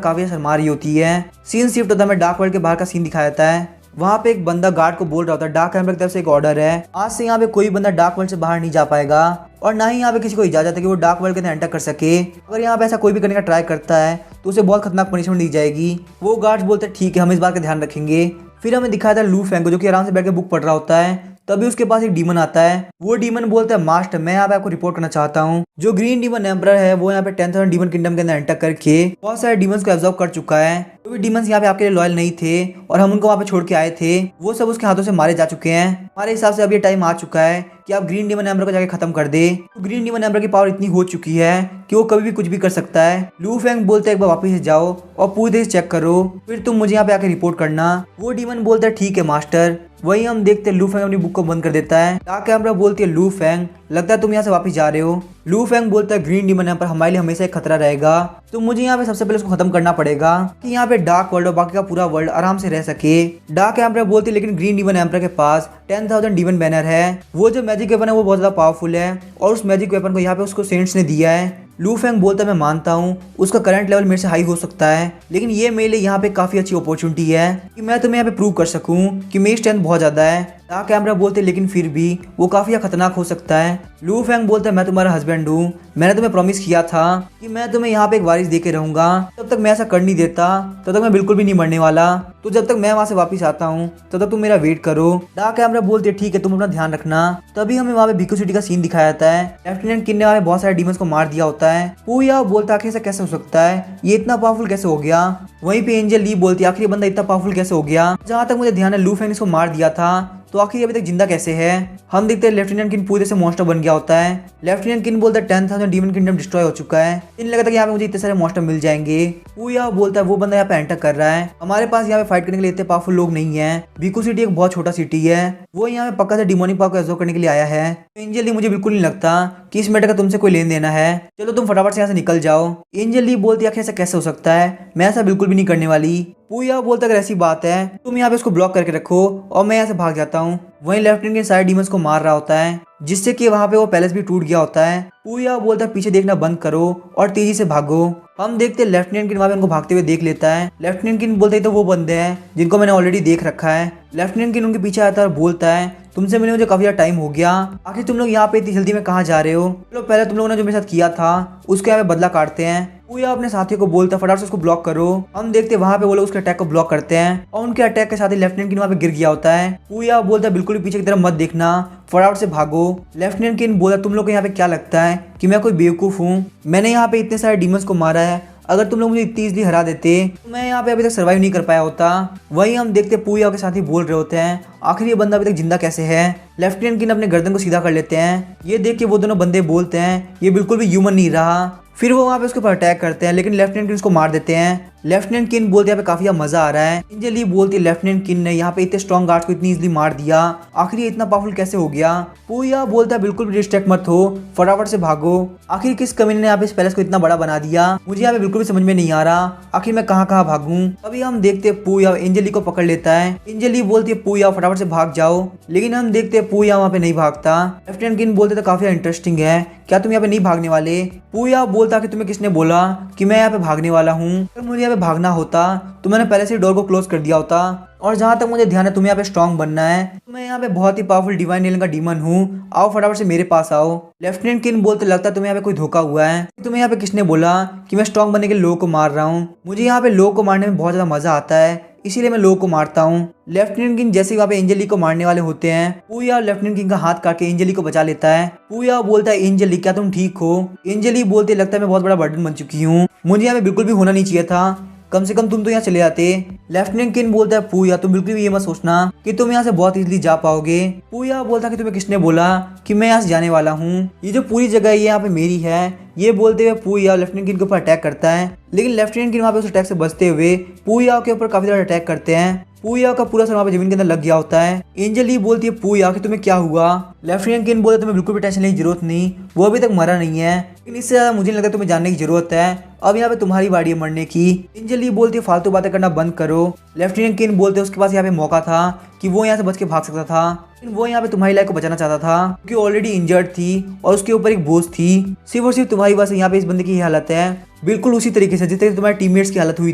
काफी शर्मा रही होती है। सीन शिफ्ट होता है, डार्क वर्ल्ड के बाहर का सीन दिखाया जाता है। वहाँ पे एक बंदा गार्ड को बोल रहा होता है डार्क एम्परर की तरफ से एक ऑर्डर है, आज से यहाँ पे कोई बंदा डार्क वर्ल्ड से बाहर नहीं जा पाएगा और ना ही यहाँ पे किसी को इजाजत है कि वो डार्क वर्ल्ड के अंदर एंटर कर सके। अगर यहाँ पे ऐसा कोई भी करने का ट्राई करता है तो उसे बहुत खतरनाक पनिशमेंट दी जाएगी। वो गार्ड्स बोलते हैं ठीक है हम इस बात का ध्यान रखेंगे। फिर हमें दिखाया था लू फेंग को जो कि आराम से बैठ के बुक पढ़ रहा होता है, तभी उसके पास एक डीमन आता है। वो डीमन बोलता है मास्टर मैं यहाँ पे आपको रिपोर्ट करना चाहता हूँ, जो ग्रीन डीमन एम्परर है वो यहाँ पे 10,000 डीमन किंगडम के अंदर एंटर करके बहुत सारे डीमंस को एब्जॉर्ब कर चुका है। तो भी डीमंस यहाँ पे आपके लिए लॉयल नहीं थे और हम उनको वहाँ पे छोड़ के आए थे, वो सब उसके हाथों से मारे जा चुके हैं। हमारे हिसाब से अब ये टाइम आ चुका है कि आप ग्रीन डीमन एम्परर को जाके खत्म कर दे। तो ग्रीन डीमन एम्परर की पावर इतनी हो चुकी है कि वो कभी भी कुछ भी कर सकता है। लू फेंग बोलते एक बार वापस से जाओ और पूरी तरह चेक करो, फिर तुम मुझे यहाँ पे आके रिपोर्ट करना। वो डीमन बोलता है ठीक है मास्टर। वही हम देखते हैं लू फेंग अपनी बुक को बंद कर देता है। डार्क एम्परर बोलती है लू फेंग लगता है तुम यहाँ से वापस जा रहे हो। लू फेंग बोलता है ग्रीन डीमन एम्परर हमारे लिए हमेशा एक खतरा रहेगा, तो मुझे यहाँ पे सबसे पहले उसको खत्म करना पड़ेगा कि यहाँ पे डार्क वर्ल्ड और बाकी का पूरा वर्ल्ड आराम से रह सके। डार्क एम्परर बोलती है लेकिन ग्रीन डीमन एम्परर के पास 10,000 डीमन बैनर है, वो जो मैजिक वेपन है वो बहुत ज्यादा पावरफुल है और उस मैजिक वेपन को यहाँ पे उसको सेंट्स ने दिया है। लू फेंग बोलता है मैं मानता हूँ उसका करंट लेवल मेरे से हाई हो सकता है, लेकिन ये मेरे लिए यहाँ पे काफी अच्छी अपॉर्चुनिटी है कि मैं तुम्हें यहाँ पे प्रूव कर सकूँ कि मेरी स्ट्रेंथ बहुत ज्यादा है। डार्क एम्परर बोलते लेकिन फिर भी वो काफी खतरनाक हो सकता है। लू फेंग बोलता है मैं तुम्हारा हस्बैंड हूँ, मैंने तुम्हें प्रॉमिस किया था कि मैं तुम्हें यहाँ पे एक वारिस देके रहूंगा, तब तक मैं ऐसा कर नहीं देता, तब तक मैं बिल्कुल भी नहीं मरने वाला, तो जब तक मैं वहाँ से वापस आता हूँ तब तक तुम मेरा वेट करो। डार्क एम्परर बोलते ठीक है तुम अपना ध्यान रखना। तभी हमें वहाँ पे भिक्खू सिटी का सीन दिखाया जाता है। लेफ्टिनेंट किन ने वहाँ पे बहुत सारे डीमंस को मार दिया होता है। पूया बोलता आखिर ऐसा कैसे हो सकता है, ये इतना पावरफुल कैसे हो गया। वहीं पे एंजल ली बोलती आखिर ये बंदा इतना पावरफुल कैसे हो गया। जहाँ तक मुझे ध्यान है लू फेंग इसको मार दिया था, तो आखिर अभी तक जिंदा कैसे है। हम देखते हैं लेफ्टिनेंट किन पूरे से मॉन्स्टर बन गया होता है। लेफ्टिनेंट किन बोलता है 10,000 डीमन किंगडम डिस्ट्रॉय हो चुका है, इन लगा था कि यहाँ पे मुझे इतने सारे मॉन्स्टर मिल जाएंगे। पूया बोलता है वो बंदा यहाँ पे एंटर कर रहा है, हमारे पास यहाँ पे फाइट करने के लिए इतने पावरफुल लोग नहीं है। भिक्खू सिटी एक बहुत छोटा सिटी है, वो यहाँ पे पक्का से डिमोनिक पावर को एब्जॉर्ब करने के लिए आया है। एंजल ली मुझे बिल्कुल नहीं लगता कि इस मैटर का तुमसे कोई लेन देना है, चलो तुम फटाफट से यहाँ से निकल जाओ। एंजल ली बोलती है ऐसा कैसे हो सकता है, मैं ऐसा बिल्कुल भी नहीं करने वाली। पूया बोलता अगर ऐसी बात है तुम यहाँ पे उसको ब्लॉक करके रखो और मैं यहाँ से भाग जाता हूँ। वहीं लेफ्टिनेंट के सारे डीमंस को मार रहा होता है, जिससे कि वहाँ पे वो पैलेस भी टूट गया होता है। पूया बोलता है पीछे देखना बंद करो और तेजी से भागो। हम देखते हैं लेफ्टिनेंट किन वहाँ पे उनको भागते हुए देख लेता है। लेफ्टिनेंट किन बोलते हैं तो वो बंदे हैं जिनको मैंने ऑलरेडी देख रखा है। लेफ्टिनेंट किन उनके पीछे आता है और बोलता है तुमसे मिले मुझे काफी ज्यादा टाइम हो गया, आखिर तुम लोग यहाँ पे इतनी जल्दी में कहाँ जा रहे हो। चलो पहले तुम लोगों ने जो मेरे साथ किया था उसके यहाँ पे बदला काटते हैं। पूया अपने साथियों को बोलता है फटाफट से उसको ब्लॉक करो। हम देखते हैं वहाँ पे वो लोग उसके अटैक को ब्लॉक करते हैं और उनके अटैक के साथ ही लेफ्टिनेंट किन वहाँ पे गिर गया होता है। पूया बोलता है बिल्कुल भी पीछे की तरफ मत देखना, फटाफट से भागो। लेफ्टिनेंट किन बोला तुम लोग को यहाँ पे क्या लगता है कि मैं कोई बेवकूफ हूँ, मैंने यहाँ पे इतने सारे डीमंस को मारा है, अगर तुम लोग मुझे इतनी इजली हरा देते तो मैं यहाँ पे अभी तक सर्वाइव नहीं कर पाया होता। वही हम देखते पूया के साथ ही बोल रहे होते हैं आखिर ये बंदा अभी तक जिंदा कैसे है। लेफ्टिनेंट किन अपने गर्दन को सीधा कर लेते हैं, ये देख के वो दोनों बंदे बोलते हैं ये बिल्कुल भी ह्यूमन नहीं रहा। फिर वो वहाँ पे उसके ऊपर अटैक करते हैं, लेकिन लेफ्टिनेंट किन उसको मार देते हैं। लेफ्टिनेंट किन बोलते हैं यहाँ पे काफी मजा आ रहा है। एंजल ली बोलती है लेफ्टिनेंट किन ने यहाँ पे इतने स्ट्रॉन्ग गार्ड्स को इतनी इजीली मार दिया, आखिर ये इतना पावरफुल कैसे हो गया। पूया बोलता है बिल्कुल भी डिस्ट्रैक्ट मत हो, फटाफट से भागो। आखिर किस कमीने ने यहाँ पे इस पैलेस को इतना बड़ा बना दिया, मुझे यहाँ पे बिल्कुल भी समझ में नहीं आ रहा, आखिर मैं कहाँ कहाँ भागूं। अभी हम देखते हैं पूया एंजल ली को पकड़ लेता है। एंजल ली बोलती है पूया फटाफट से भाग जाओ, लेकिन हम देखते हैं पूया वहाँ पे नहीं भागता। लेफ्टिनेंट किन बोलते तो काफी इंटरेस्टिंग है, क्या तुम यहाँ पे नहीं भागने वाले। पूया बोलता कि तुम्हें किसने बोला कि मैं यहाँ पे भागने वाला हूँ, अगर मुझे यहाँ पे भागना होता तो मैंने पहले से डोर को क्लोज कर दिया होता। और जहाँ तक मुझे ध्यान है तुम्हें यहाँ पे स्ट्रॉन्ग बनना है, तो मैं यहाँ पे बहुत ही पावरफुल डिवाइन एलियन का डीमन हूँ, आओ फटाफट से मेरे पास आओ। लेफ्टिनेंट किन बोलते लगता है तुम्हें यहाँ पे कोई धोखा हुआ है, तुम्हें यहाँ पे किसने बोला कि मैं स्ट्रॉन्ग बनने के लोगों को मार रहा हूँ। मुझे यहाँ पे लोगों को मारने में बहुत ज्यादा मजा आता है, इसीलिए मैं लोगों को मारता हूँ। लेफ्टिनेंट किंग जैसे ही वहाँ पे एंजल ली को मारने वाले होते हैं, पूया लेफ्टिनेंट किंग का हाथ काट के एंजल ली को बचा लेता है। पूया बोलता है एंजल ली क्या तुम ठीक हो। एंजल ली बोलते लगता है मैं बहुत बड़ा बर्डन बन चुकी हूँ, मुझे यहाँ पे बिल्कुल भी होना नहीं चाहिए था, कम से कम तुम तो यहाँ चले आते। लेफ्टिनेंट किन बोलता है पूया तुम बिल्कुल भी ये मत सोचना कि तुम यहाँ से बहुत इजीली जा पाओगे। पूया बोलता है कि तुम्हें किसने बोला कि मैं यहाँ से जाने वाला हूँ, ये जो पूरी जगह है ये यहाँ पे मेरी है। ये बोलते हुए पूया लेफ्टिनेंट किन के ऊपर अटैक करता है, लेकिन लेफ्टिनेंट किन वहाँ पे उस अटैक से बचते हुए पूया के ऊपर काफी ज्यादा अटैक करते हैं। पूया का पूरा सर वहाँ पे जमीन के अंदर लग गया होता है। एंजल ली बोलती है पूया कि तुम्हें क्या हुआ। लेफ्टिनेंट किन बोलते तुम्हें बिल्कुल भी टेंशन लेने की जरूरत नहीं, वो अभी तक मरा नहीं है, लेकिन इससे ज्यादा मुझे नहीं लगता तुम्हें जानने की जरूरत है, अब यहाँ पे तुम्हारी बारी है मरने की। एंजल ली बोलती है फालतू बातें करना बंद करो। लेफ्टिनेंट किन बोलते उसके पास यहाँ पे मौका था कि वो यहाँ से बच के भाग सकता था, लेकिन वो यहाँ पे तुम्हारी लाइफ को बचाना चाहता था, क्योंकि ऑलरेडी इंजर्ड थी और उसके ऊपर एक बोझ थी। सिर्फ और सिर्फ तुम्हारी वजह से यहाँ पे इस बंदे की हालत है, बिल्कुल उसी तरीके से जिस तरीके से तुम्हारे टीममेट्स की हालत हुई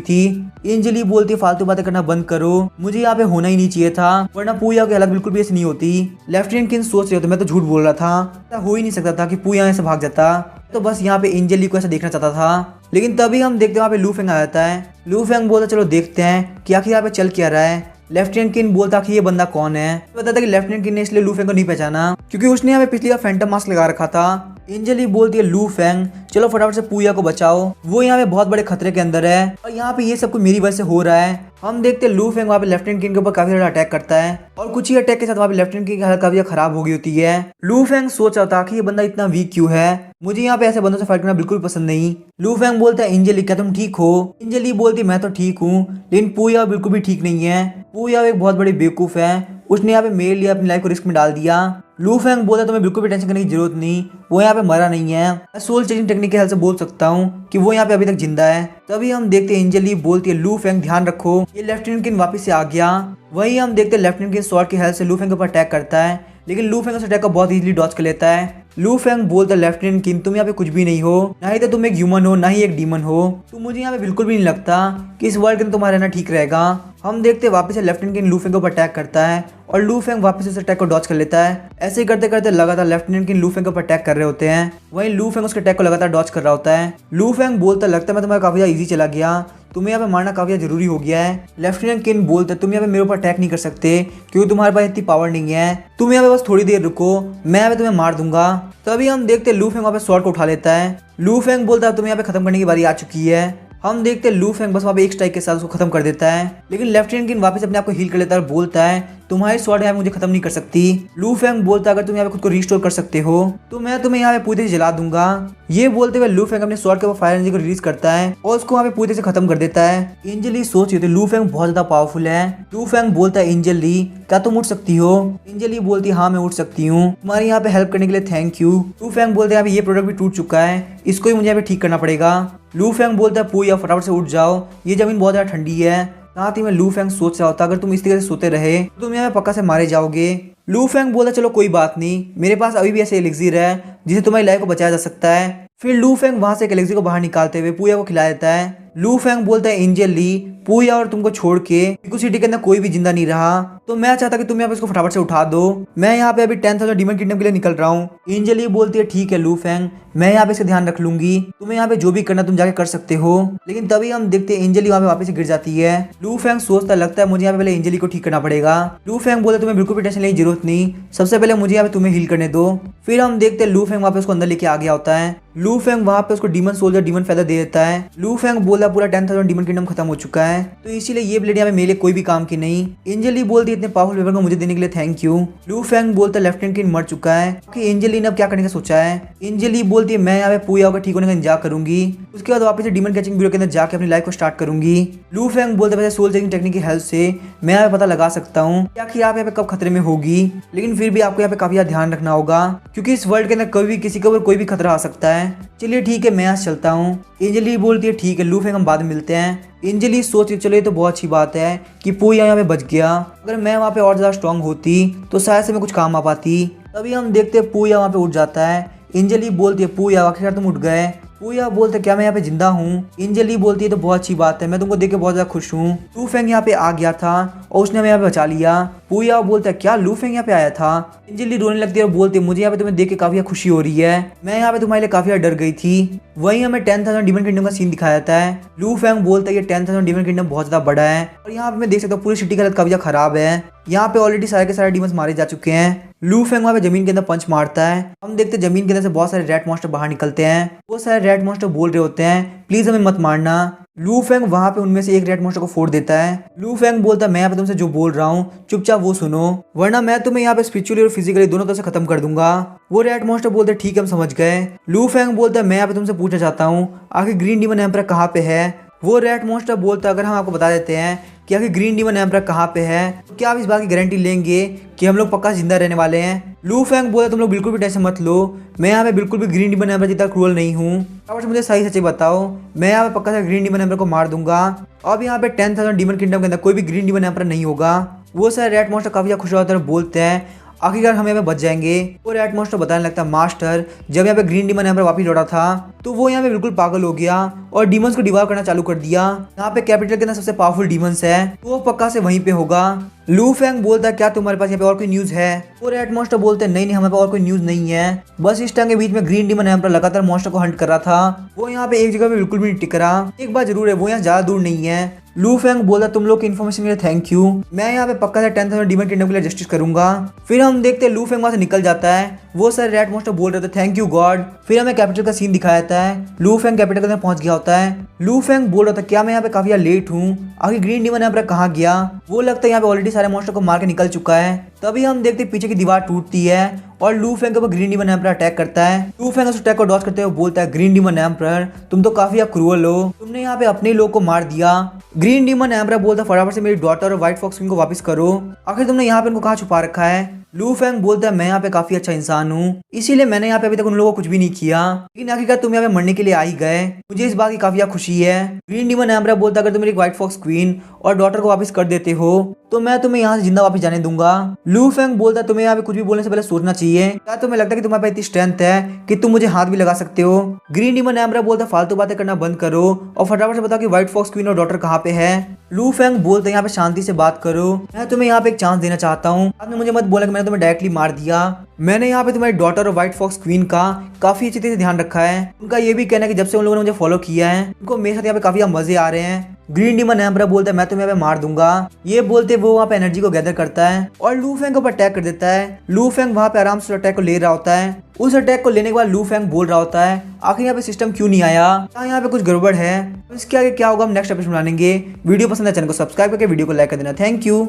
थी। एंजल ली बोलती है फालतू बातें करना बंद करो, मुझे यहाँ पे होना ही नहीं चाहिए था, वरना पूया की हालत बिल्कुल भी ऐसी नहीं होती। लेफ्टिनेंट किन सोच रहे हो तो मैं तो झूठ बोल रहा था, ऐसा हो ही नहीं सकता था कि पूया यहाँ से भाग जाता, तो बस यहाँ पे एंजल ली को ऐसा देखना चाहता था। लेकिन तभी हम देखते हैं वहाँ पे लू फेंग आ जाता है। लू फेंग बोलता चलो देखते हैं कि आखिर यहाँ पे चल क्या रहा है। लेफ्टिनेंट किन बोलता कि ये बंदा कौन है, बताता कि लेफ्टिनेंट किन ने इसलिए लू फेंग को नहीं पहचाना क्योंकि उसने यहाँ पे पिछली बार फैंटम मास्क लगा रखा था। एंजल ली बोलती है लू फेंग चलो फटाफट से पूया को बचाओ, वो यहाँ पे बहुत बड़े खतरे के अंदर है और यहाँ पे ये सब कुछ मेरी वजह से हो रहा है। हम देखते हैं लू फेंग वहाँ पे लेफ्टिनेंट किन के ऊपर काफी ज्यादा अटैक करता है और कुछ ही अटैक के साथ वहाँ पे लेफ्टिनेंट किन की हालत काफी खराब हो गई होती है। लू फेंग सोच रहा था कि ये बंदा इतना वीक क्यों है, मुझे यहाँ पे ऐसे बंदों से फाइट करना बिल्कुल पसंद नहीं। लू फेंग बोलता है एंजल ली क्या तुम ठीक हो। एंजल ली बोलती मैं तो ठीक हूँ, लेकिन पूया बिल्कुल भी ठीक नहीं है। पूया एक बहुत बड़ी बेवकूफ है, उसने यहाँ पे मेरे लिए अपनी लाइफ को रिस्क में डाल दिया। लू फेंग बोलता तुम्हें बिल्कुल भी टेंशन करने की जरूरत नहीं, वो यहाँ पे मरा नहीं है, मैं सोल चेंजिंग टेक्निक के हेल्प से बोल सकता हूँ कि वो यहाँ पे अभी तक जिंदा है। तभी हम देखते हैं एंजल ली बोलती है लू फेंग ध्यान रखो ये लेफ्टिनेंट किन वापस से आ गया। वही हम देखते हैं लेफ्टिनेंट किन स्वॉर्ड की हेल्प से लू फेंग के ऊपर अटैक करता है, लेकिन लू फेंग उस अटैक को बहुत इजीली डॉज कर लेता है। लू फेंग बोलता है लेफ्टिनेंट किन तुम यहाँ पे कुछ भी नहीं हो, ना ही तो तुम एक ह्यूमन हो ना ही एक डीमन हो, तो मुझे यहाँ पे बिल्कुल भी नहीं लगता कि इस वर्ल्ड के अंदर तुम्हारा रहना ठीक रहेगा। हम देखते हैं वापस से लेफ्टिनेंट किन लू फेंग के ऊपर अटैक करता है और लू फेंग वापस इस अटैक को डॉज कर लेता है। ऐसे ही करते करते लगातार लेफ्टिनेंट किन लू फेंग के ऊपर अटैक कर रहे होते हैं, वहीं लू फेंग उसके अटैक को लगातार डॉज कर रहा होता है। लू फेंग बोलता लगता है मैं तुम्हारा काफी ज्यादा इजी चला गया, तुम्हें यहाँ पे मारना काफी जरूरी हो गया है। लेफ्टिनेंट किन बोलते तुम यहाँ पे मेरे ऊपर अटैक नहीं कर सकते क्योंकि तुम्हारे पास इतनी पावर नहीं है, तुम यहाँ पे बस थोड़ी देर रुको मैं यहाँ पे तुम्हें मार दूंगा। तभी हम देखते लू फेंग वहाँ पे स्वॉर्ड को उठा लेता है। लू फेंग बोलता है तुम्हें यहाँ पे खत्म करने की बारी आ चुकी है। हम देखते हैं लू फेंग बस वहाँ पे एक स्ट्राइक के साथ उसको खत्म कर देता है, लेकिन लेफ्टिनेंट किन वापस अपने आप को हील कर लेता है और बोलता है तुम्हारी स्वॉर्ड यहाँ मुझे खत्म नहीं कर सकती। लू फेंग बोलता है अगर तुम यहाँ पे खुद को रिस्टोर कर सकते हो तो मैं तुम्हें यहाँ पे पूरी तरह से जला दूंगा। ये बोलते हुए लू फेंग अपने स्वॉर्ड के ऊपर फायर एनर्जी को रिलीज करता है और उसको वहाँ पे पूरी तरह से खत्म कर देता है। एंजल ली सोच रही थी लू फेंग बहुत ज्यादा पावरफुल है। लू फेंग बोलता है एंजल ली क्या तुम उठ सकती हो। एंजल ली बोलती है हाँ मैं उठ सकती हूँ, तुम्हारी यहाँ पे हेल्प करने के लिए थैंक यू। लू फेंग बोलते हैं ये प्रोडक्ट भी टूट चुका है, इसको ही मुझे यहाँ पे ठीक करना पड़ेगा। लू फेंग बोलता है पूया फटाफट से उठ जाओ, ये जमीन बहुत ज्यादा ठंडी है। साथ ही में लू फेंग सोच रहा होता अगर तुम इस तरीके से सोते रहे तो तुम यहाँ पे पक्का से मारे जाओगे। लू फेंग बोलता चलो कोई बात नहीं, मेरे पास अभी भी ऐसे एलिक्सिर है जिसे तुम्हारी लाइफ को बचाया जा सकता है। फिर लू फेंग वहां से एक एलिक्सिर को बाहर निकालते हुए पूया को खिला देता है। लू फेंग बोलता है एंजल ली पूया और तुमको छोड़ के पिकू सिटी के अंदर कोई भी जिंदा नहीं रहा, तो मैं चाहता कि तुम यहाँ पे इसको फटाफट से उठा दो, मैं यहाँ पे अभी 10,000 डीमन किंगडम के लिए निकल रहा हूँ। एंजल ली बोलती है ठीक है लू फेंग मैं यहाँ पे इसका ध्यान रख लूंगी, तुम्हें यहाँ पे जो भी करना तुम जाके कर सकते हो। लेकिन तभी हम देखते हैं एंजल ली वहाँ पे वापस से गिर जाती है। लू फेंग सोचता लगता है मुझे यहाँ पे पहले एंजल ली को ठीक करना पड़ेगा। लू फेंग बोलता तुम्हें बिल्कुल भी टेंशन लेने की जरूरत नहीं, सबसे पहले मुझे यहाँ पे तुम्हें हील करने दो। फिर हम देखते हैं लू फेंग वहाँ पे उसको अंदर लेके आ गया होता है। लू फेंग वहाँ पे उसको डीमन सोल्जर डीमन फेदर दे देता है। लू फेंग बोला बोला पूरा 10,000 डीमन किंगडम खत्म हो चुका है, तो इसीलिए ये ब्लेड यहाँ पे मेरे लिए कोई भी काम की नहीं। एंजल ली बोलती है इतने पावरफुल वेपन को मुझे देने के लिए थैंक यू। लू फैंग बोलता है लेफ्टिनेंट किंग मर चुका है कि एंजल ली ने अब क्या करने का सोचा है। एंजल ली बोलती है मैं यहाँ पे पूया होकर ठीक होने का इंतजार करूंगी, उसके बाद वापस से डीमन कैचिंग ब्यूरो के अंदर जाके अपनी लाइफ को स्टार्ट करूंगी। लू फैंग बोलते वैसे सोल चेकिंग टेक्निक की हेल्प से मैं यहाँ पे पता लगा सकता हूँ कि आप यहाँ पे कब खतरे में होगी, लेकिन फिर भी आपको यहाँ पे काफी ध्यान रखना होगा क्योंकि इस वर्ल्ड के अंदर कभी भी किसी के ऊपर कोई भी खतरा आ सकता है। चलिए ठीक है मैं यहाँ चलता हूँ। एंजली बोलती है ठीक है लू फैंग हम बाद में मिलते हैं। एंजली सोच के चलो ये तो बहुत अच्छी बात है कि पूया यहाँ पे बच गया, अगर मैं वहाँ पे और ज्यादा स्ट्रांग होती तो शायद से मैं कुछ काम आ पाती। तभी हम देखते हैं पूया वहाँ पे उठ जाता है। एंजली बोलती है पूया आखिरकार तुम उठ गए। पूया बोलते क्या मैं यहाँ पे जिंदा हूँ। एंजली बोलती है तो बहुत अच्छी बात है, मैं तुमको देख के बहुत ज्यादा खुश हूँ। लू फैंग यहाँ पे आ गया था और उसने हमें यहाँ पे बचा लिया। पूया बोलता है क्या लू फैंग यहाँ पे आया था। एंजली रोने लगती है और बोलती है मुझे यहाँ पे तुम्हें देख के काफी खुशी हो रही है, मैं यहाँ पे तुम्हारे लिए काफी डर गई थी। वहीं हमें 10,000 डीमन किंगडम का सीन दिखाया जाता है। लू फैंग बोलता है ये 10,000 डीमन किंगडम बहुत ज्यादा बड़ा है और यहाँ पे मैं देख सकता हूँ पूरी सिटी की हालत काफी ज्यादा खराब है। यहाँ पे ऑलरेडी सारे के सारे डीमंस मारे जा चुके हैं। लू फैंग वहाँ पे जमीन के अंदर पंच मारता है। हम देखते हैं जमीन के अंदर से बहुत सारे रेड मॉन्स्टर बाहर निकलते हैं। वो सारे रेड मॉन्स्टर बोल रहे होते हैं प्लीज हमें मत मारना। लू फैंग वहाँ पे उनमें से एक रेड मॉन्स्टर को फोड़ देता है। लू फैंग बोलता है मैं यहाँ पे तुमसे जो बोल रहा हूँ चुपचाप वो सुनो, वरना मैं तुम्हें यहाँ पे स्पिरिचुअली और फिजिकली दोनों तरह से खत्म कर दूंगा। वो रेड मॉन्स्टर बोलते हैं ठीक है हम समझ गए। लू फैंग बोलता है मैं यहाँ पे तुमसे पूछना चाहता हूँ आखिर ग्रीन डीमन एम्परर कहाँ पे है। वो रेड मॉन्स्टर बोलता है अगर हम आपको बता देते हैं कि आखिर ग्रीन डीमन एम्परर कहाँ पे है तो क्या आप इस बात की गारंटी लेंगे कि हम लोग पक्का जिंदा रहने वाले हैं। लू फैंग बोला तुम लोग बिल्कुल भी टेंशन मत लो, मैं यहाँ पे बिल्कुल भी ग्रीन डीमन एम्परर जितना क्रूअल नहीं हूँ। मुझे सही सच्ची बताओ, मैं यहाँ पे पक्का से ग्रीन डीमन एम्परर को मार दूंगा। अब यहाँ पे 10,000 डीमन किंगडम के अंदर कोई भी ग्रीन डीमन एम्परर नहीं होगा। वो सारे रेड मॉन्स्टर काफी खुश होते हैं, बोलते हैं आखिरकार हम यहाँ पे बच जाएंगे। वो रेड मॉन्स्टर बताने लगता है मास्टर जब यहाँ पे ग्रीन डीमन एम्परर वापस लौटा था तो वो यहाँ पे बिल्कुल पागल हो गया और डीमंस को डिवाइड करना चालू कर दिया। यहाँ पे कैपिटल के अंदर सबसे पावरफुल डीमंस है तो वो पक्का से वहीं पे होगा। लू फैंग बोलता है क्या तुम्हारे पास यहाँ पे और कोई न्यूज है। वो रेड मॉन्स्टर बोलते हैं नहीं नहीं हमारे पास और कोई न्यूज नहीं है, बस इस टाइम के बीच में ग्रीन डीमन एम्परर लगातार मॉन्स्टर को हंट कर रहा था, वो यहाँ पे एक जगह पे बिल्कुल भी नहीं टिक रहा। एक बात जरूर है वो यहाँ ज्यादा दूर नहीं है। लू फैंग बोलता तुम लोग की इन्फॉर्मेशन के लिए थैंक यू, मैं यहाँ पे पक्का से 10,000 डीमन किंगडम के लिए जस्टिस करूंगा। फिर हम देखते हैं लू फैंग वहां से निकल जाता है। वो सारे रेड मॉन्स्टर बोल रहे थे थैंक यू गॉड। फिर हमें कैपिटल का सीन दिखाया जाता है। लू फैंग कैपिटल के अंदर पहुंच गया होता है। लू फैंग बोल रहा था क्या मैं यहाँ पे काफी लेट हूँ, आखिर ग्रीन डीमन एम्परर कहाँ गया। वो लगता है यहाँ पे ऑलरेडी सारे मॉन्स्टर को मार के निकल चुका है। तभी हम देखते पीछे की दीवार टूटती है और लू फैंग के ऊपर ग्रीन डीमन एम्परर अटैक करता है। लू फैंग उस अटैक को डॉज करते हुए बोलता है ग्रीन डीमन एम्परर तुम तो काफी क्रूअल हो, तुमने यहाँ पे अपने लोग को मार दिया। ग्रीन डीमन एम्परर बोलता फटाफट से मेरी डॉटर और व्हाइट फॉक्स क्वीन को वापस करो, आखिर तुमने यहाँ पे इनको कहाँ छुपा रखा है। लू फैंग बोलता है मैं यहाँ पे काफी अच्छा इंसान हूँ इसीलिए मैंने यहाँ पे अभी तक उन लोगों को कुछ भी नहीं किया, लेकिन आखिरकार तुम यहाँ पे मरने के लिए आ ही गए, मुझे इस बात की काफी खुशी है। ग्रीन डीमन एम्परर बोलता अगर तुम मेरी व्हाइट फॉक्स क्वीन और डॉटर को वापस कर देते हो तो मैं तुम्हें यहाँ से जिंदा वापस जाने दूंगा। लू फैंग बोलता तुम्हें यहाँ पे कुछ भी बोलने से पहले सोचना चाहिए, क्या तुम्हें लगता है कि तुम्हारे पास इतनी स्ट्रेंथ है कि तुम मुझे हाथ भी लगा सकते हो। ग्रीन डीमन एम्परर बोलता फालतू बातें करना बंद करो और फटाफट से बताओ कि व्हाइट फॉक्स क्वीन और डॉटर कहाँ पे है। लू फैंग बोलते यहाँ पे शांति से बात करो, मैं तुम्हें यहाँ पे एक चांस देना चाहता हूँ, आपने मुझे मत बोला कि मैंने तुम्हें डायरेक्टली मार दिया। मैंने यहाँ पे तुम्हारी डॉटर और व्हाइट फॉक्स क्वीन का काफी अच्छी तरह से ध्यान रखा है। उनका ये भी कहना है कि जब से उन लोगों ने मुझे फॉलो किया है उनको मेरे साथ यहाँ पे काफी मजे आ रहे हैं। ग्रीन डीमन एम्परर बोलता है मैं तुम्हें यहाँ पे मार दूंगा। ये बोलते वो वहाँ पे एनर्जी को गैदर करता है और लू फैंग के ऊपर अटैक कर देता है। लू फैंग वहाँ पे आराम से अटैक को ले रहा होता है। उस अटैक को लेने के बाद लू फैंग बोल रहा होता है आखिर यहाँ पे सिस्टम क्यों नहीं आया, यहाँ पे कुछ गड़बड़ है। इसके आगे क्या होगा हम नेक्स्ट एपिसोड में जानेंगे। वीडियो पसंद है चैनल को सब्सक्राइब करके वीडियो को लाइक कर देना। Thank you.